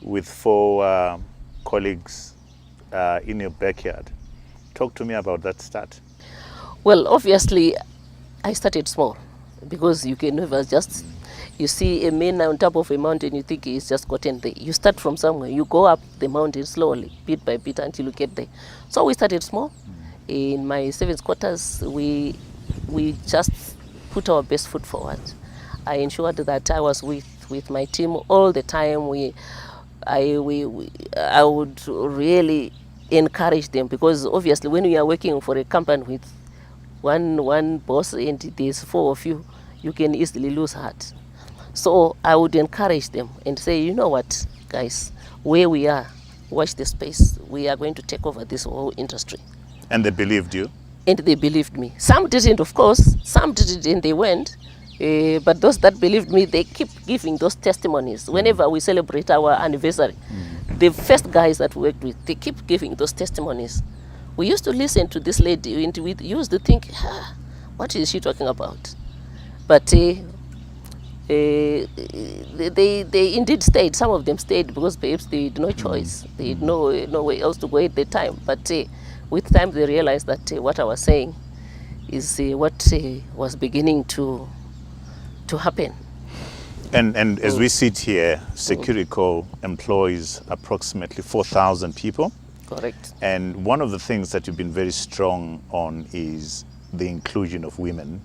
with 4 colleagues in your backyard. Talk to me about that start. Well, obviously, I started small because you can never just, you see a man on top of a mountain, you think he's just gotten there. You start from somewhere, you go up the mountain slowly, bit by bit until you get there. So we started small. In my servants' quarters, we just put our best foot forward. I ensured that I was with my team all the time. I would really encourage them, because obviously when you are working for a company with one boss and there's 4 of you, you can easily lose heart. So I would encourage them and say, you know what, guys, where we are, watch the space. We are going to take over this whole industry. And they believed you? And they believed me. Some didn't, of course. Some didn't, and they went. But those that believed me, they keep giving those testimonies. Whenever we celebrate our anniversary, the first guys that we worked with, they keep giving those testimonies. We used to listen to this lady, and we used to think, what is she talking about? But they indeed stayed. Some of them stayed because perhaps they had no choice. They had no way else to go at the time. But with time, they realized that what I was saying is what was beginning to happen. And as we sit here, Securico employs approximately 4,000 people. Correct. And one of the things that you've been very strong on is the inclusion of women,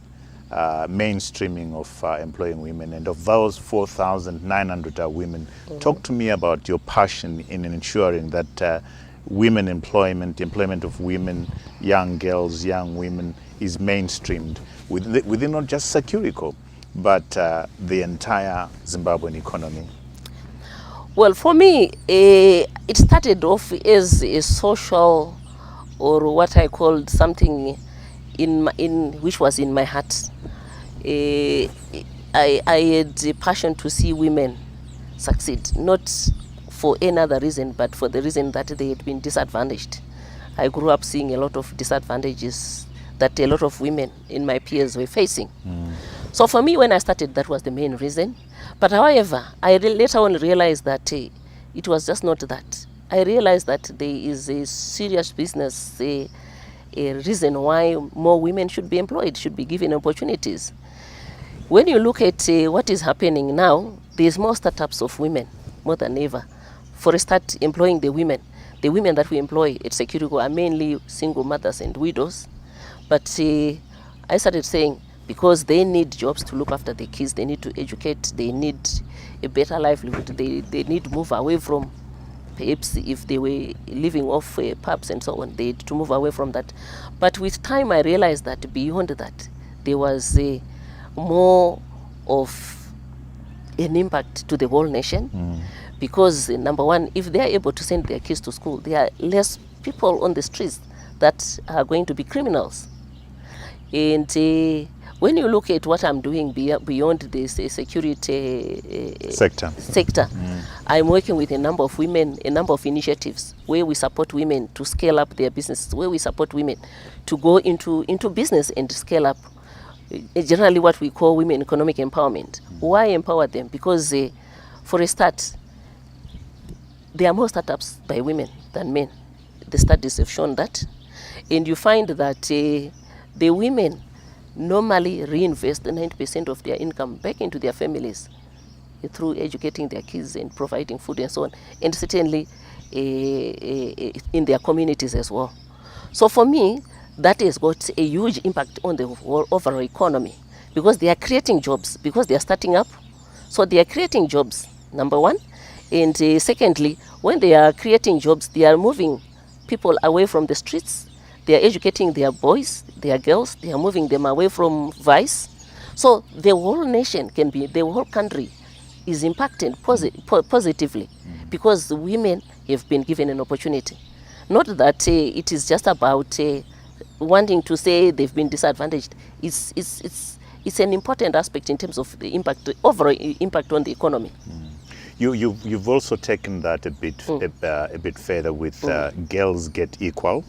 mainstreaming of employing women. And of those 4,900 are women. Talk to me about your passion in ensuring that women employment of women, young girls, young women is mainstreamed within not just Securico, but the entire Zimbabwean economy. Well, for me, it started off as a social, or what I called something which was in my heart. I had a passion to see women succeed, not for any other reason, but for the reason that they had been disadvantaged. I grew up seeing a lot of disadvantages that a lot of women in my peers were facing. So for me, when I started, that was the main reason. But however, I later on realized that it was just not that. I realized that there is a serious business, a reason why more women should be employed, should be given opportunities. When you look at what is happening now, there's more startups of women, more than ever. For a start, employing the women that we employ at Securico are mainly single mothers and widows. But I started saying, because they need jobs to look after their kids, they need to educate, they need a better livelihood, they need to move away from, perhaps if they were living off pubs and so on, they had to move away from that. But with time, I realized that beyond that, there was more of an impact to the whole nation. Because number one, if they are able to send their kids to school, there are less people on the streets that are going to be criminals. And when you look at what I'm doing beyond this security sector, I'm working with a number of women, a number of initiatives where we support women to scale up their businesses, where we support women to go into business and scale up. Generally what we call women economic empowerment. Why empower them? Because for a start, there are more startups by women than men. The studies have shown that. And you find that the women normally reinvest 90% of their income back into their families through educating their kids and providing food and so on, and certainly in their communities as well. So for me, that has got a huge impact on the whole overall economy, because they are creating jobs, because they are starting up. So they are creating jobs, number one. And secondly, when they are creating jobs, they are moving people away from the streets. They are educating their boys, their girls, they are moving them away from vice. So the whole nation the whole country is impacted positively because the women have been given an opportunity. Not that it is just about wanting to say they've been disadvantaged. It's an important aspect in terms of the impact, overall impact on the economy. You've also taken that a bit further with Girls Get Equal,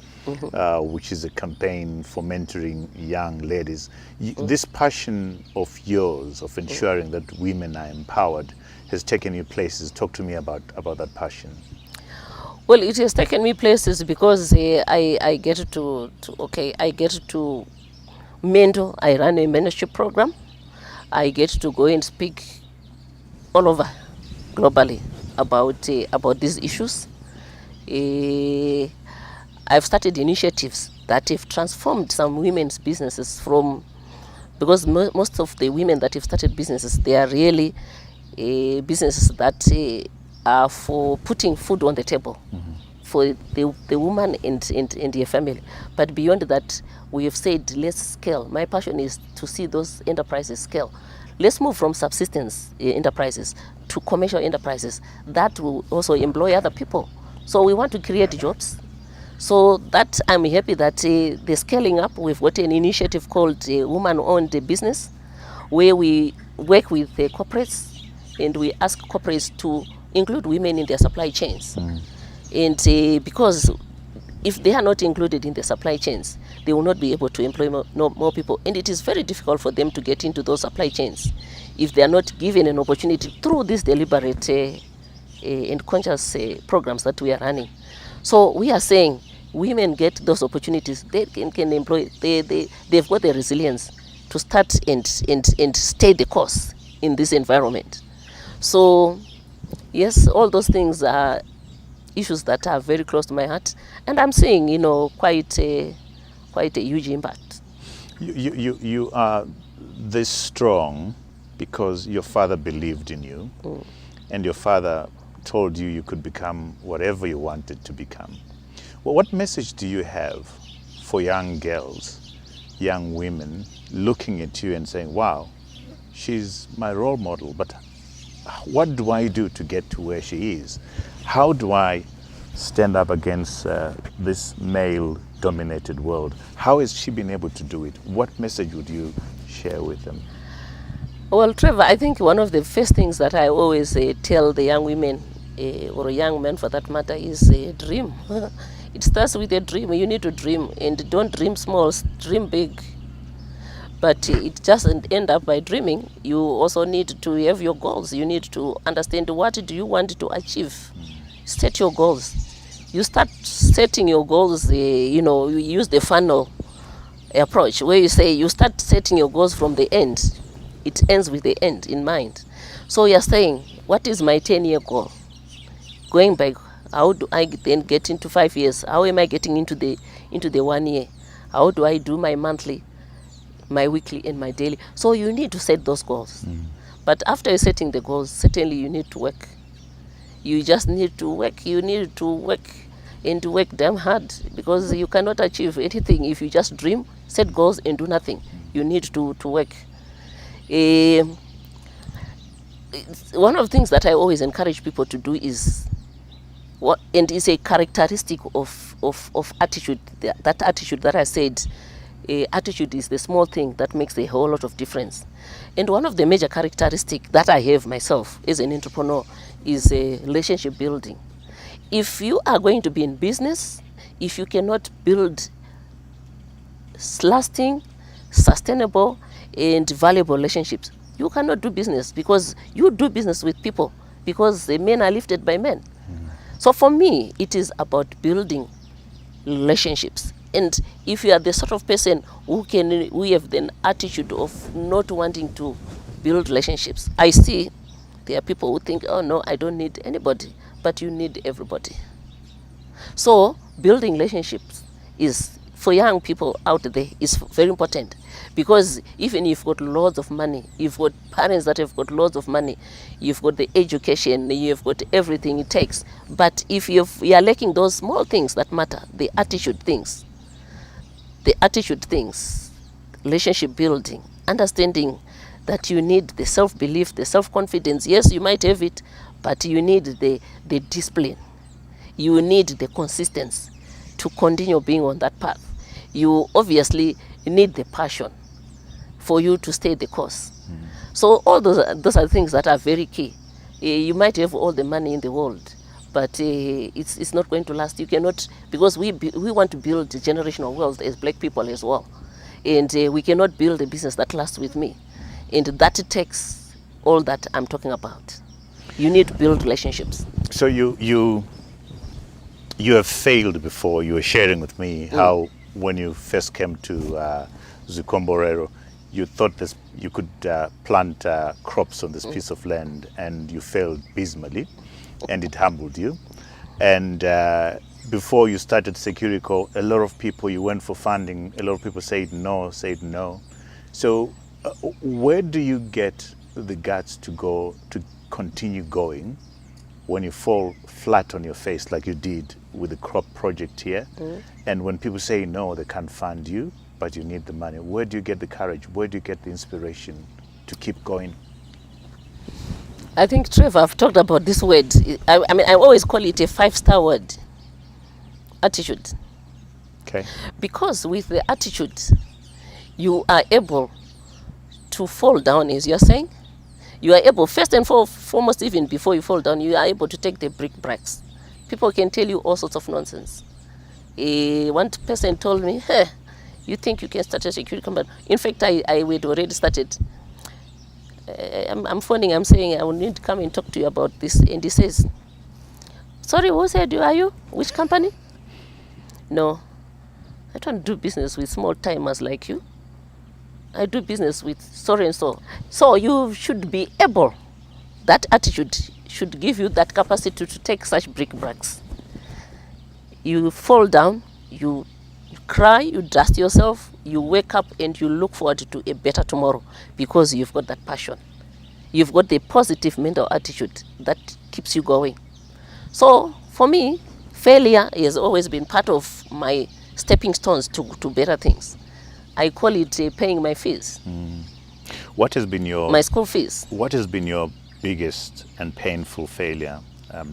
which is a campaign for mentoring young ladies. This passion of yours of ensuring that women are empowered has taken you places. Talk to me about that passion. Well, it has taken me places because I get to mentor. I run a mentorship program. I get to go and speak all over globally about these issues. I've started initiatives that have transformed some women's businesses from, because most of the women that have started businesses, they are really businesses that are for putting food on the table for the woman and their family. But beyond that, we have said, let's scale. My passion is to see those enterprises scale. Let's move from subsistence enterprises to commercial enterprises that will also employ other people. So we want to create jobs. So that I'm happy that the scaling up, we've got an initiative called Woman-Owned Business, where we work with the corporates and we ask corporates to include women in their supply chains. And because if they are not included in the supply chains, they will not be able to employ more people. And it is very difficult for them to get into those supply chains if they are not given an opportunity through these deliberate and conscious programs that we are running. So we are saying women get those opportunities. They can employ, they've got the resilience to start and stay the course in this environment. So yes, all those things are issues that are very close to my heart, and I'm seeing, quite a huge impact. You are this strong because your father believed in you, and your father told you you could become whatever you wanted to become. Well, what message do you have for young girls, young women, looking at you and saying, wow, she's my role model, but what do I do to get to where she is? How do I stand up against this male-dominated world? How has she been able to do it? What message would you share with them? Well, Trevor, I think one of the first things that I always tell the young women, or young men for that matter, is dream. It starts with a dream. You need to dream, and don't dream small, dream big. But it doesn't end up by dreaming. You also need to have your goals. You need to understand, what do you want to achieve. Set your goals. You start setting your goals, you use the funnel approach, where you say you start setting your goals from the end. It ends with the end in mind. So you're saying, what is my 10-year goal? Going back, how do I then get into 5 years? How am I getting into the 1 year? How do I do my monthly, my weekly, and my daily? So you need to set those goals. But after setting the goals, certainly you need to work. You just need to work. You need to work, and to work damn hard, because you cannot achieve anything if you just dream, set goals, and do nothing. You need to work. One of the things that I always encourage people to do is, and it's a characteristic of attitude, that attitude that I said, attitude is the small thing that makes a whole lot of difference. And one of the major characteristics that I have myself as an entrepreneur is relationship building. If you are going to be in business, if you cannot build lasting, sustainable, and valuable relationships, you cannot do business, because you do business with people, because the men are lifted by men. So for me, it is about building relationships. And if you are the sort of person who have the attitude of not wanting to build relationships, I see there are people who think, oh no, I don't need anybody, but you need everybody. So building relationships is, for young people out there, is very important, because even if you've got loads of money, you've got parents that have got loads of money, you've got the education, you've got everything it takes, but if you are lacking those small things that matter, the attitude things, relationship building, understanding that you need the self-belief, the self-confidence. Yes, you might have it, but you need the discipline. You need the consistency to continue being on that path. You obviously need the passion for you to stay the course. So all those are things that are very key You might have all the money in the world, but it's not going to last. You cannot, because we want to build generational wealth as black people as well, and we cannot build a business that lasts with me, and that takes all that I'm talking about. You need to build relationships. So you have failed before. You were sharing with me how when you first came to Zvikomborero, you thought this you could plant crops on this piece of land, and you failed dismally, and it humbled you. And before you started Securico, a lot of people, you went for funding, a lot of people said no. So where do you get the guts to go to continue going when you fall flat on your face like you did with the crop project here? And when people say no, they can't fund you, but you need the money, where do you get the courage? Where do you get the inspiration to keep going? I think, Trevor, I've talked about this word. I mean, I always call it a 5-star word: attitude. Okay. Because with the attitude, you are able to fall down, as you're saying. You are able, first and foremost, even before you fall down, you are able to take the brickbats. People can tell you all sorts of nonsense. One person told me, hey, you think you can start a security company? In fact, I had already started. I'm phoning, I'm saying I will need to come and talk to you about this. And he says, sorry, who said you are you? Which company? No, I don't do business with small timers like you. I do business with so and so. So you should be able, that attitude should give you that capacity to take such brickbats. You fall down, you cry, you dust yourself, you wake up and you look forward to a better tomorrow because you've got that passion. You've got the positive mental attitude that keeps you going. So for me, failure has always been part of my stepping stones to better things. I call it paying my fees. What has been your... my school fees. What has been your biggest and painful failure,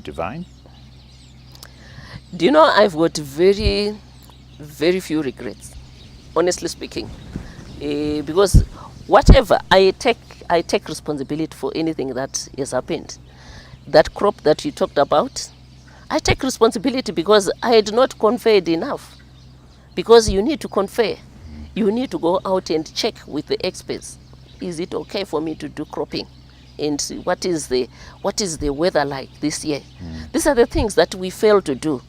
Divine? Do you know, I've got very, very few regrets, honestly speaking. Because whatever, I take responsibility for anything that has happened. That crop that you talked about, I take responsibility because I had not conveyed enough. Because you need to convey. You need to go out and check with the experts. Is it okay for me to do cropping? And what is the weather like this year? These are the things that we fail to do.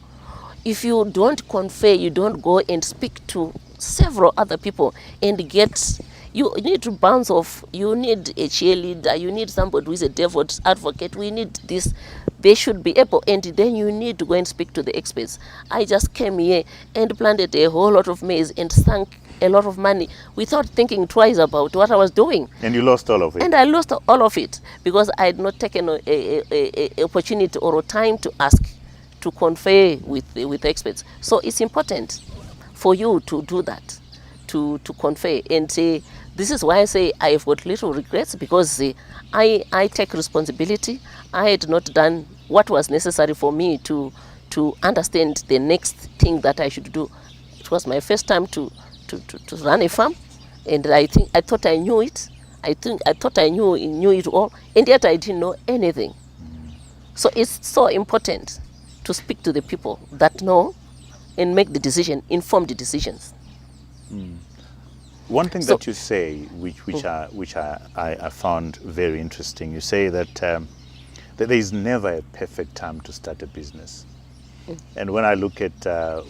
If you don't convey, you don't go and speak to several other people and get, you need to bounce off. You need a cheerleader. You need somebody who is a devil's advocate. We need this. They should be able, and then you need to go and speak to the experts. I just came here and planted a whole lot of maize and sank a lot of money without thinking twice about what I was doing. And you lost all of it? And I lost all of it because I had not taken a opportunity or a time to ask, to confer with experts. So it's important for you to do that, to confer. And this is why I say I have got little regrets, because I take responsibility. I had not done what was necessary for me to understand the next thing that I should do. It was my first time to run a farm, and I thought I knew it. I thought I knew it all, and yet I didn't know anything. So it's so important to speak to the people that know and make the decision, informed decisions. One thing that you say, which I found very interesting, you say that that there is never a perfect time to start a business. And when I look at the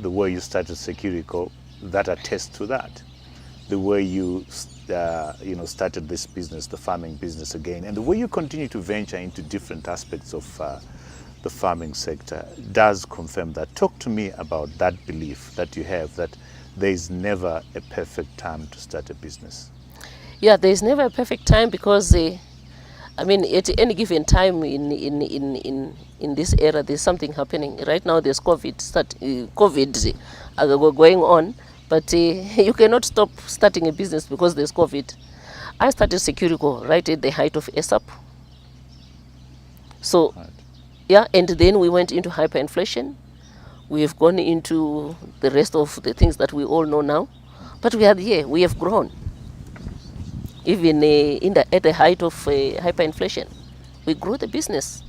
way you started Securico, that attests to that. The way you started this business, the farming business again, and the way you continue to venture into different aspects of the farming sector does confirm that. Talk to me about that belief that you have, that there is never a perfect time to start a business. Yeah, there is never a perfect time, because I mean, at any given time in this era, there's something happening. Right now, there's COVID going on, but you cannot stop starting a business because there's COVID. I started Securico right at the height of ASAP. So, right. Yeah, and then we went into hyperinflation. We have gone into the rest of the things that we all know now, but we have grown. Even at the height of hyperinflation, we grew the business.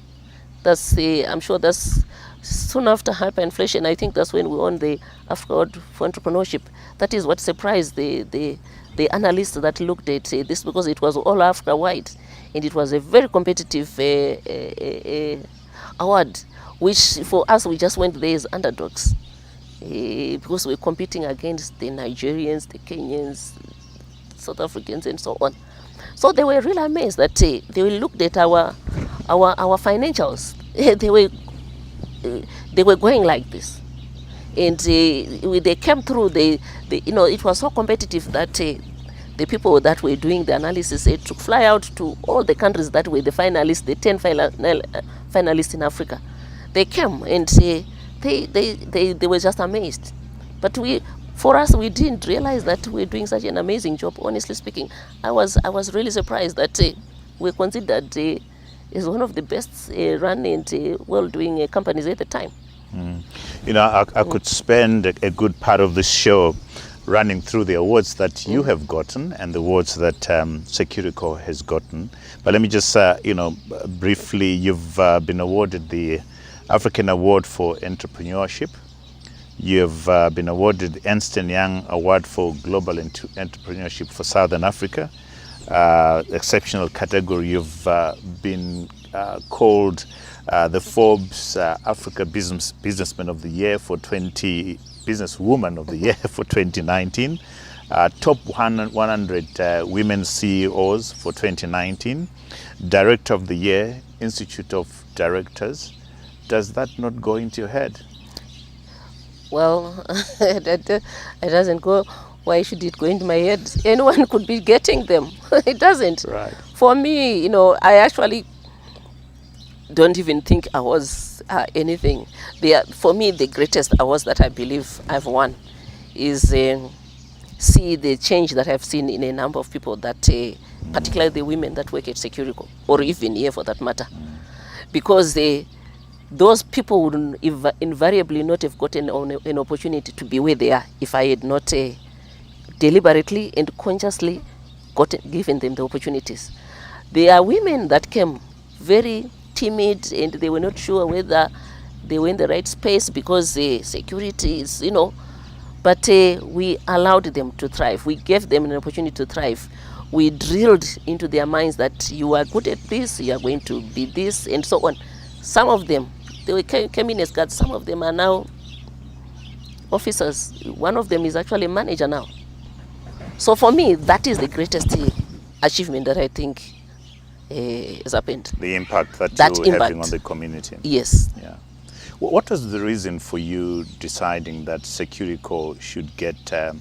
That's I'm sure that's soon after hyperinflation. I think that's when we won the Africa Award for Entrepreneurship. That is what surprised the analysts that looked at this, because it was all Africa wide, and it was a very competitive award, which for us we just went there as underdogs, because we're competing against the Nigerians, the Kenyans, South Africans, and so on. So they were really amazed that they looked at our financials. They were going like this, and they came through. It was so competitive that the people that were doing the analysis had to fly out to all the countries that were the finalists, the 10 finalists in Africa. They came and they were just amazed. But for us, we didn't realize that we were doing such an amazing job. Honestly speaking, I was really surprised that we considered as one of the best run and well-doing companies at the time. You know, I could spend a good part of this show running through the awards that you have gotten and the awards that Securico has gotten. But let me just, briefly, you've been awarded the African Award for Entrepreneurship. You've been awarded Ernst & Young Award for Global Entrepreneurship for Southern Africa. Exceptional category. You've been called the Forbes Africa Businessman of the Year for Businesswoman of the Year for 2019. Top 100 Women CEOs for 2019. Director of the Year, Institute of Directors. Does that not go into your head? Well, it doesn't go. Why should it go into my head? Anyone could be getting them. It doesn't. Right. For me, I actually don't even think I was anything. For me, the greatest awards that I believe I've won is see the change that I've seen in a number of people that, particularly the women that work at Securico, or even here for that matter, because those people would invariably not have gotten an opportunity to be where they are if I had not deliberately and consciously given them the opportunities. There are women that came very timid and they were not sure whether they were in the right space because security is, but we allowed them to thrive. We gave them an opportunity to thrive. We drilled into their minds that you are good at this, you are going to be this, and so on. Some of them, they came in as guards. Some of them are now officers. One of them is actually a manager now. So for me, that is the greatest achievement that I think has happened. The impact that you're having on the community. Yes. Yeah. What was the reason for you deciding that Securico should get the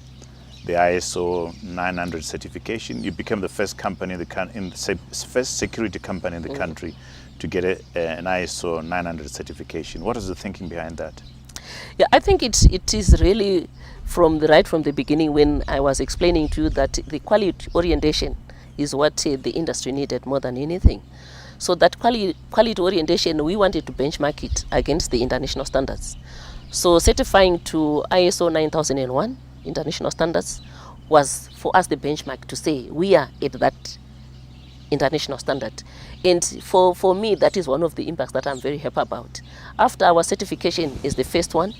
ISO 900 certification? You became the first company first security company in the country to get an ISO 900 certification. What is the thinking behind that? Yeah, I think it is really right from the beginning when I was explaining to you that the quality orientation is what the industry needed more than anything. So that quality orientation, we wanted to benchmark it against the international standards. So certifying to ISO 9001 international standards was for us the benchmark to say we are at that international standard. And for me, that is one of the impacts that I'm very happy about. After our certification is the first one,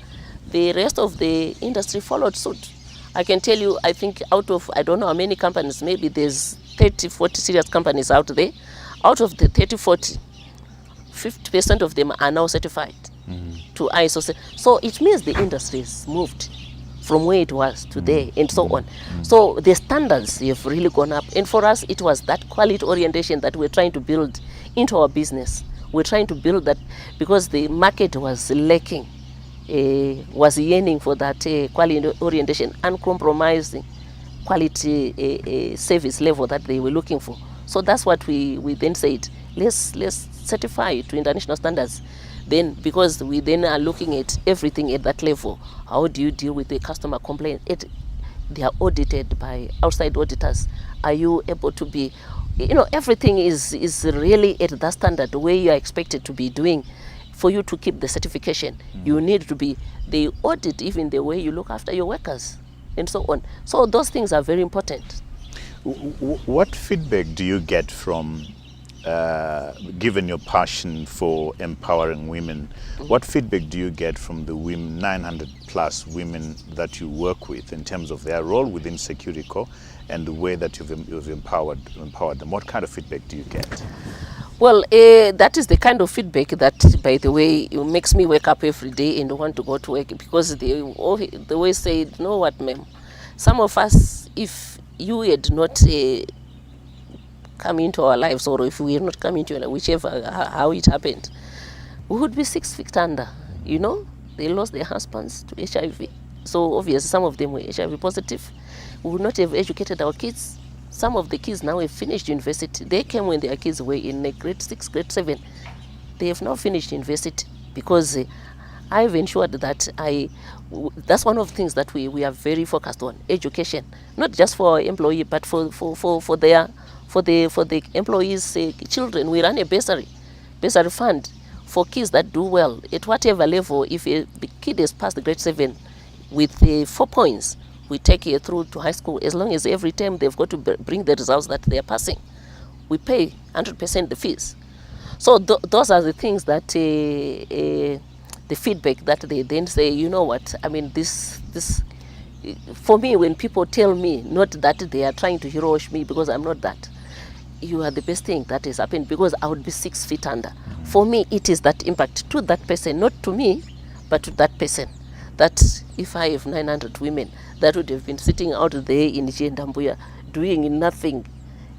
the rest of the industry followed suit. I can tell you, I think out of, I don't know how many companies, maybe there's 30, 40 serious companies out there. Out of the 30, 40, 50% of them are now certified to ISO. So it means the industry has moved from where it was to there and so on. So the standards have really gone up. And for us, it was that quality orientation that we're trying to build into our business. We're trying to build that because the market was lacking, was yearning for that quality orientation, uncompromising quality service level that they were looking for. So that's what we then said, let's certify to international standards. Then, because we then are looking at everything at that level, how do you deal with the customer complaint? They are audited by outside auditors. Are you able to be, everything is really at that standard where you are expected to be doing. For you to keep the certification, you need to be, they audit even the way you look after your workers and so on. So those things are very important. What feedback do you get from given your passion for empowering women, what feedback do you get from the women, 900 plus women that you work with, in terms of their role within Securico and the way that you've empowered them? What kind of feedback do you get? Well, that is the kind of feedback that, by the way, it makes me wake up every day and want to go to work, because they always say, you know what, ma'am, some of us, if you had not come into our lives, or if we had not come into whichever, how it happened, we would be 6 feet under, you know. They lost their husbands to HIV. So obviously some of them were HIV positive. We would not have educated our kids. Some of the kids now have finished university. They came when their kids were in grade 6, grade 7. They have now finished university, because I've ensured that that's one of the things that we are very focused on, education, not just for our employee, but for the employees' children. We run a bursary fund for kids that do well at whatever level. If the kid has passed grade 7 with 4 points, we take it through to high school, as long as every time they've got to bring the results that they are passing. We pay 100% the fees. So those are the things that the feedback that they then say, you know what, I mean, this for me, when people tell me, not that they are trying to heroish me, because I'm not that, you are the best thing that has happened, because I would be 6 feet under. For me, it is that impact to that person, not to me, but to that person. That if I have 900 women that would have been sitting out there in Zimbabwe doing nothing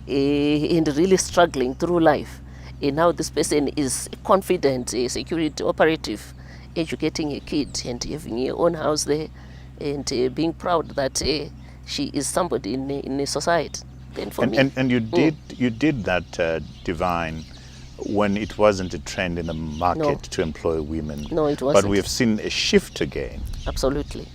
and really struggling through life, and now this person is confident, a security operative, educating a kid and having her own house there, and being proud that she is somebody in a society. Then for me, and you did that, Divine, when it wasn't a trend in the market to employ women. No, it wasn't. But we have seen a shift again. Absolutely.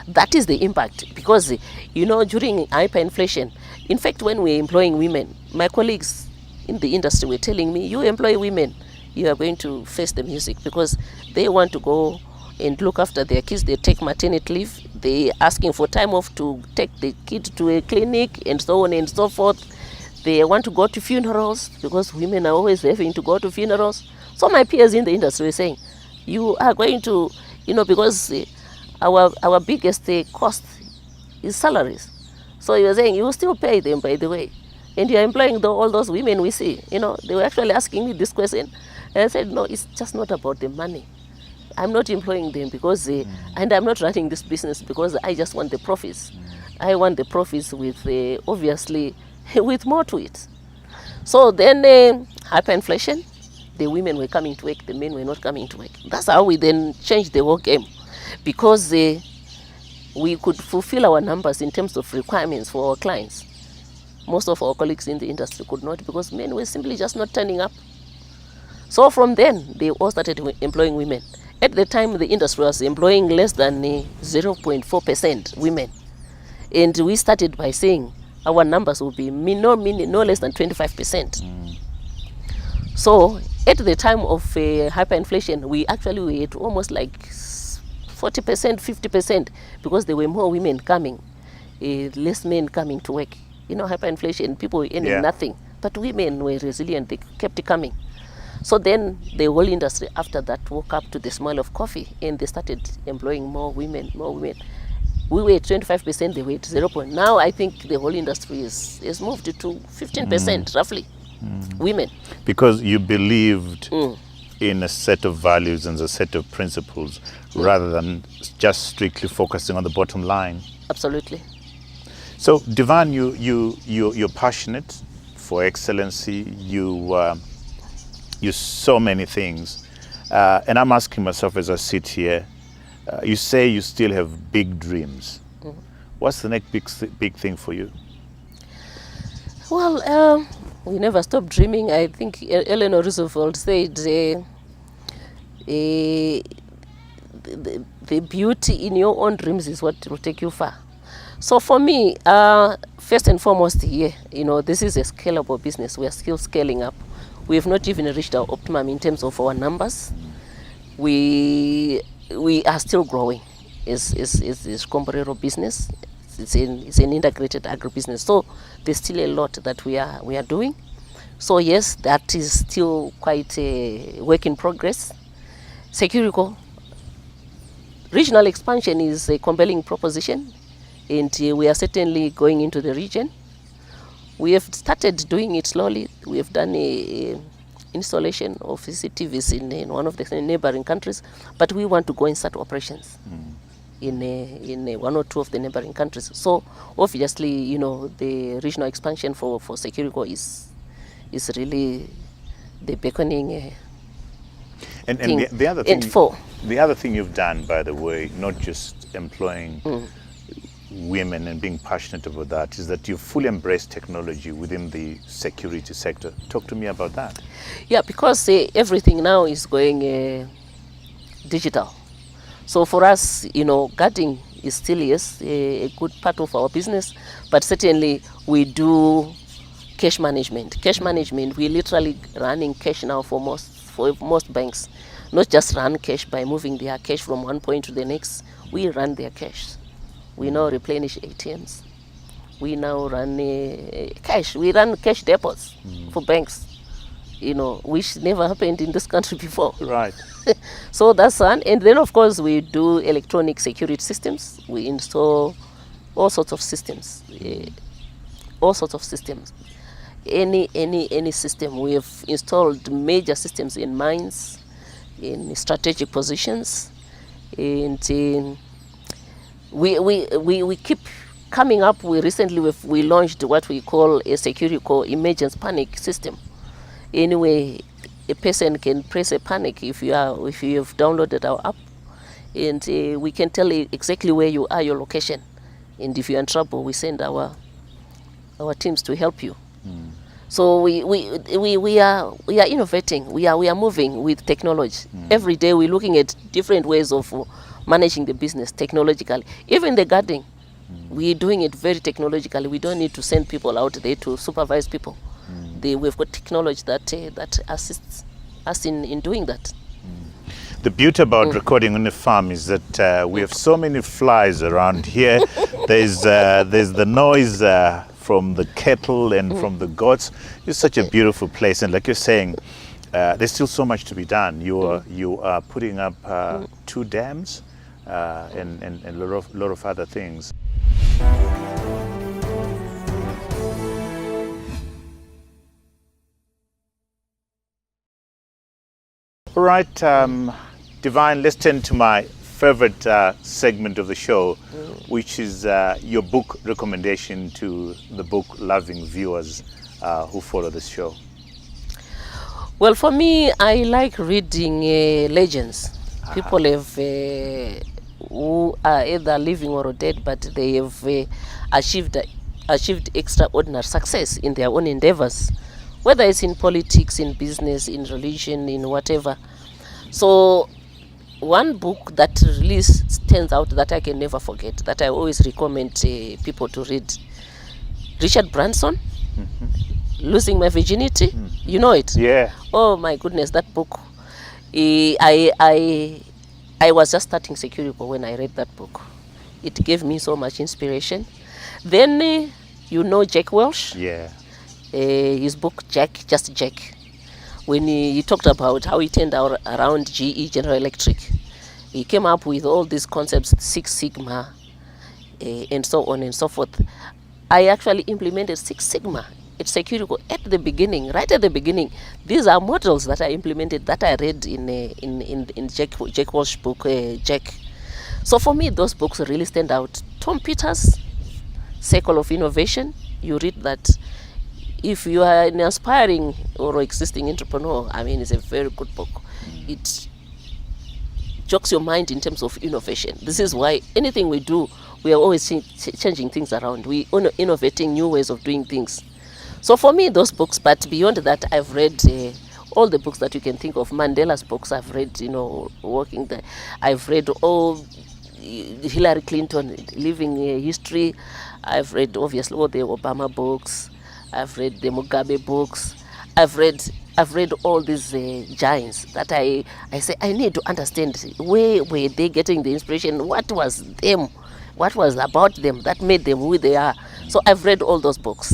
That is the impact, because, you know, during hyperinflation, in fact, when we're employing women, my colleagues in the industry were telling me, you employ women, you are going to face the music, because they want to go and look after their kids. They take maternity leave. They asking for time off to take the kid to a clinic and so on and so forth. They want to go to funerals, because women are always having to go to funerals. So my peers in the industry were saying, you are going to, you know, because our biggest cost is salaries. So you were saying, you will still pay them, by the way. And you are employing all those women we see. You know, they were actually asking me this question. And I said, no, it's just not about the money. I'm not employing them because, and I'm not running this business because I just want the profits. I want the profits with, obviously, with more to it. So then hyperinflation, the women were coming to work, the men were not coming to work. That's how we then changed the whole game, because we could fulfill our numbers in terms of requirements for our clients. Most of our colleagues in the industry could not, because men were simply just not turning up. So from then, they all started employing women. At the time, the industry was employing less than 0.4% women. And we started by saying our numbers will be no less than 25%. So at the time of hyperinflation, we actually were at almost like 40%, 50%, because there were more women coming, less men coming to work. You know, hyperinflation, people were earning nothing, but women were resilient, they kept coming. So then the whole industry after that woke up to the smell of coffee, and they started employing more women. We were at 25%, they were at 0. Now I think the whole industry is moved to 15% roughly, women. Because you believed in a set of values and a set of principles rather than just strictly focusing on the bottom line. Absolutely. So Divine, you're passionate for excellency. You so many things, and I'm asking myself as I sit here, you say you still have big dreams. What's the next big thing for you? Well, we never stop dreaming. I think Eleanor Roosevelt said the beauty in your own dreams is what will take you far. So for me, first and foremost here, you know, this is a scalable business. We are still scaling up. We have not even reached our optimum in terms of our numbers. We are still growing. It's Zvikomborero business. It's an integrated agribusiness. So there's still a lot that we are doing. So yes, that is still quite a work in progress. Securico, regional expansion is a compelling proposition, and we are certainly going into the region. We have started doing it slowly. We have done a installation of CCTVs in one of the neighboring countries, but we want to go and start operations in one or two of the neighboring countries. So obviously, you know, the regional expansion for Securico is really the beckoning And thing. the other thing, And for the other thing you've done, by the way, not just employing women and being passionate about that, is that you've fully embraced technology within the security sector. Talk to me about that. yeah, because everything now is going digital. So for us, you know, guarding is still, yes, a good part of our business, but certainly we do cash management. Cash management, we're literally running cash now for most banks. Not just run cash by moving their cash from one point to the next. We run their cash. We now replenish ATMs. We now run cash. We run cash depots for banks, you know, which never happened in this country before. Right. So that's one. And then, of course, we do electronic security systems. We install all sorts of systems. All sorts of systems. Any system. We have installed major systems in mines, in strategic positions, and we keep coming up. We launched what we call a Securico emergency panic system. Anyway, a person can press a panic if you have downloaded our app, and we can tell you exactly where you are, your location, and if you're in trouble, we send our teams to help you. So we are innovating. We are moving with technology. Every day we're looking at different ways of managing the business technologically. Even the guarding, we're doing it very technologically. We don't need to send people out there to supervise people. We've got technology that assists us in doing that. The beauty about recording on a farm is that we have so many flies around here. There's the noise from the cattle and from the goats. It's such a beautiful place, and like you're saying, there's still so much to be done. You are putting up 2 dams and a lot of other things. All right, Divine, let's turn to my favorite segment of the show, which is your book recommendation to the book-loving viewers who follow this show. Well, for me, I like reading legends. People have who are either living or dead, but they have achieved extraordinary success in their own endeavors, whether it's in politics, in business, in religion, in whatever. So one book that really stands out that I can never forget, that I always recommend people to read, Richard Branson, Losing My Virginity. You know it? Yeah. Oh my goodness, that book. I was just starting Securico when I read that book. It gave me so much inspiration. Then you know Jack Welch? Yeah. His book Jack, Just Jack. When he talked about how he turned out around GE, General Electric, he came up with all these concepts, Six Sigma, and so on and so forth. I actually implemented Six Sigma at Securico at the beginning, right at the beginning. These are models that I implemented that I read in Jack Welch's book, Jack. So for me, those books really stand out. Tom Peters, Circle of Innovation, you read that. If you are an aspiring or existing entrepreneur, I mean, it's a very good book. It jocks your mind in terms of innovation. This is why anything we do, we are always changing things around. We are innovating new ways of doing things. So for me, those books, but beyond that, I've read all the books that you can think of. Mandela's books I've read, working there. I've read all Hillary Clinton, Living History. I've read, obviously, all the Obama books. I've read the Mugabe books. I've read all these giants that I say I need to understand where were they getting the inspiration, what was about them that made them who they are. So I've read all those books.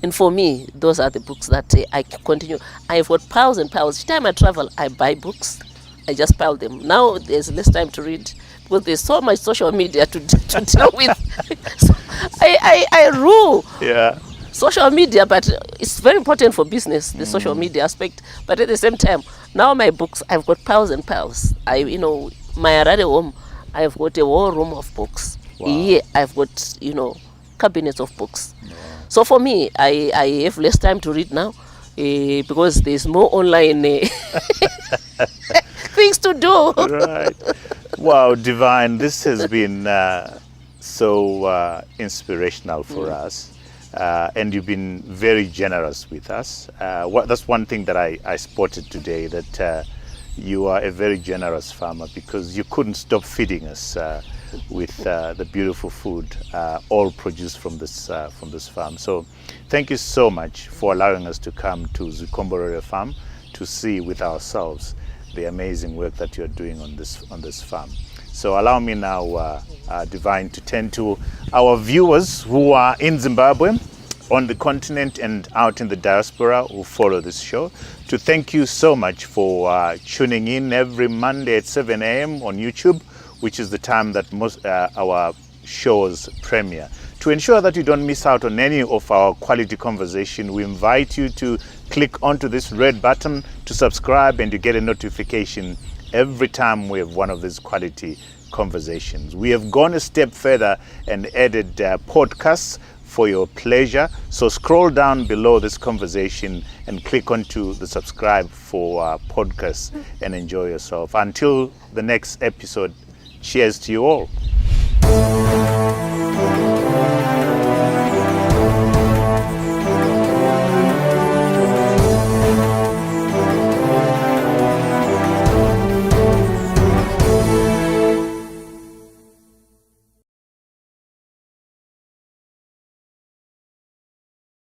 And for me, those are the books that I continue. I've got piles and piles. Each time I travel, I buy books. I just pile them. Now there's less time to read because there's so much social media to deal with. So I rule Yeah. social media, but it's very important for business, the social media aspect. But at the same time, now my books, I've got piles and piles. My Arare home, I've got a whole room of books. Wow. Here, I've got, cabinets of books. So for me, I have less time to read now because there's more online things to do. Right. Wow, Divine, this has been so inspirational for us. And you've been very generous with us. That's one thing that I spotted today, that you are a very generous farmer, because you couldn't stop feeding us with the beautiful food, all produced from this farm. So thank you so much for allowing us to come to Zvikomborero farm to see with ourselves the amazing work that you're doing on this farm. So allow me now, Divine, to tend to our viewers who are in Zimbabwe, on the continent, and out in the diaspora who follow this show, to thank you so much for tuning in every Monday at 7 a.m. on YouTube, which is the time that most our shows premiere. To ensure that you don't miss out on any of our quality conversation, we invite you to click onto this red button to subscribe, and you get a notification every time we have one of these quality conversations. We have gone a step further and added podcasts for your pleasure. So scroll down below this conversation and click onto the subscribe for podcasts and enjoy yourself. Until the next episode, cheers to you all.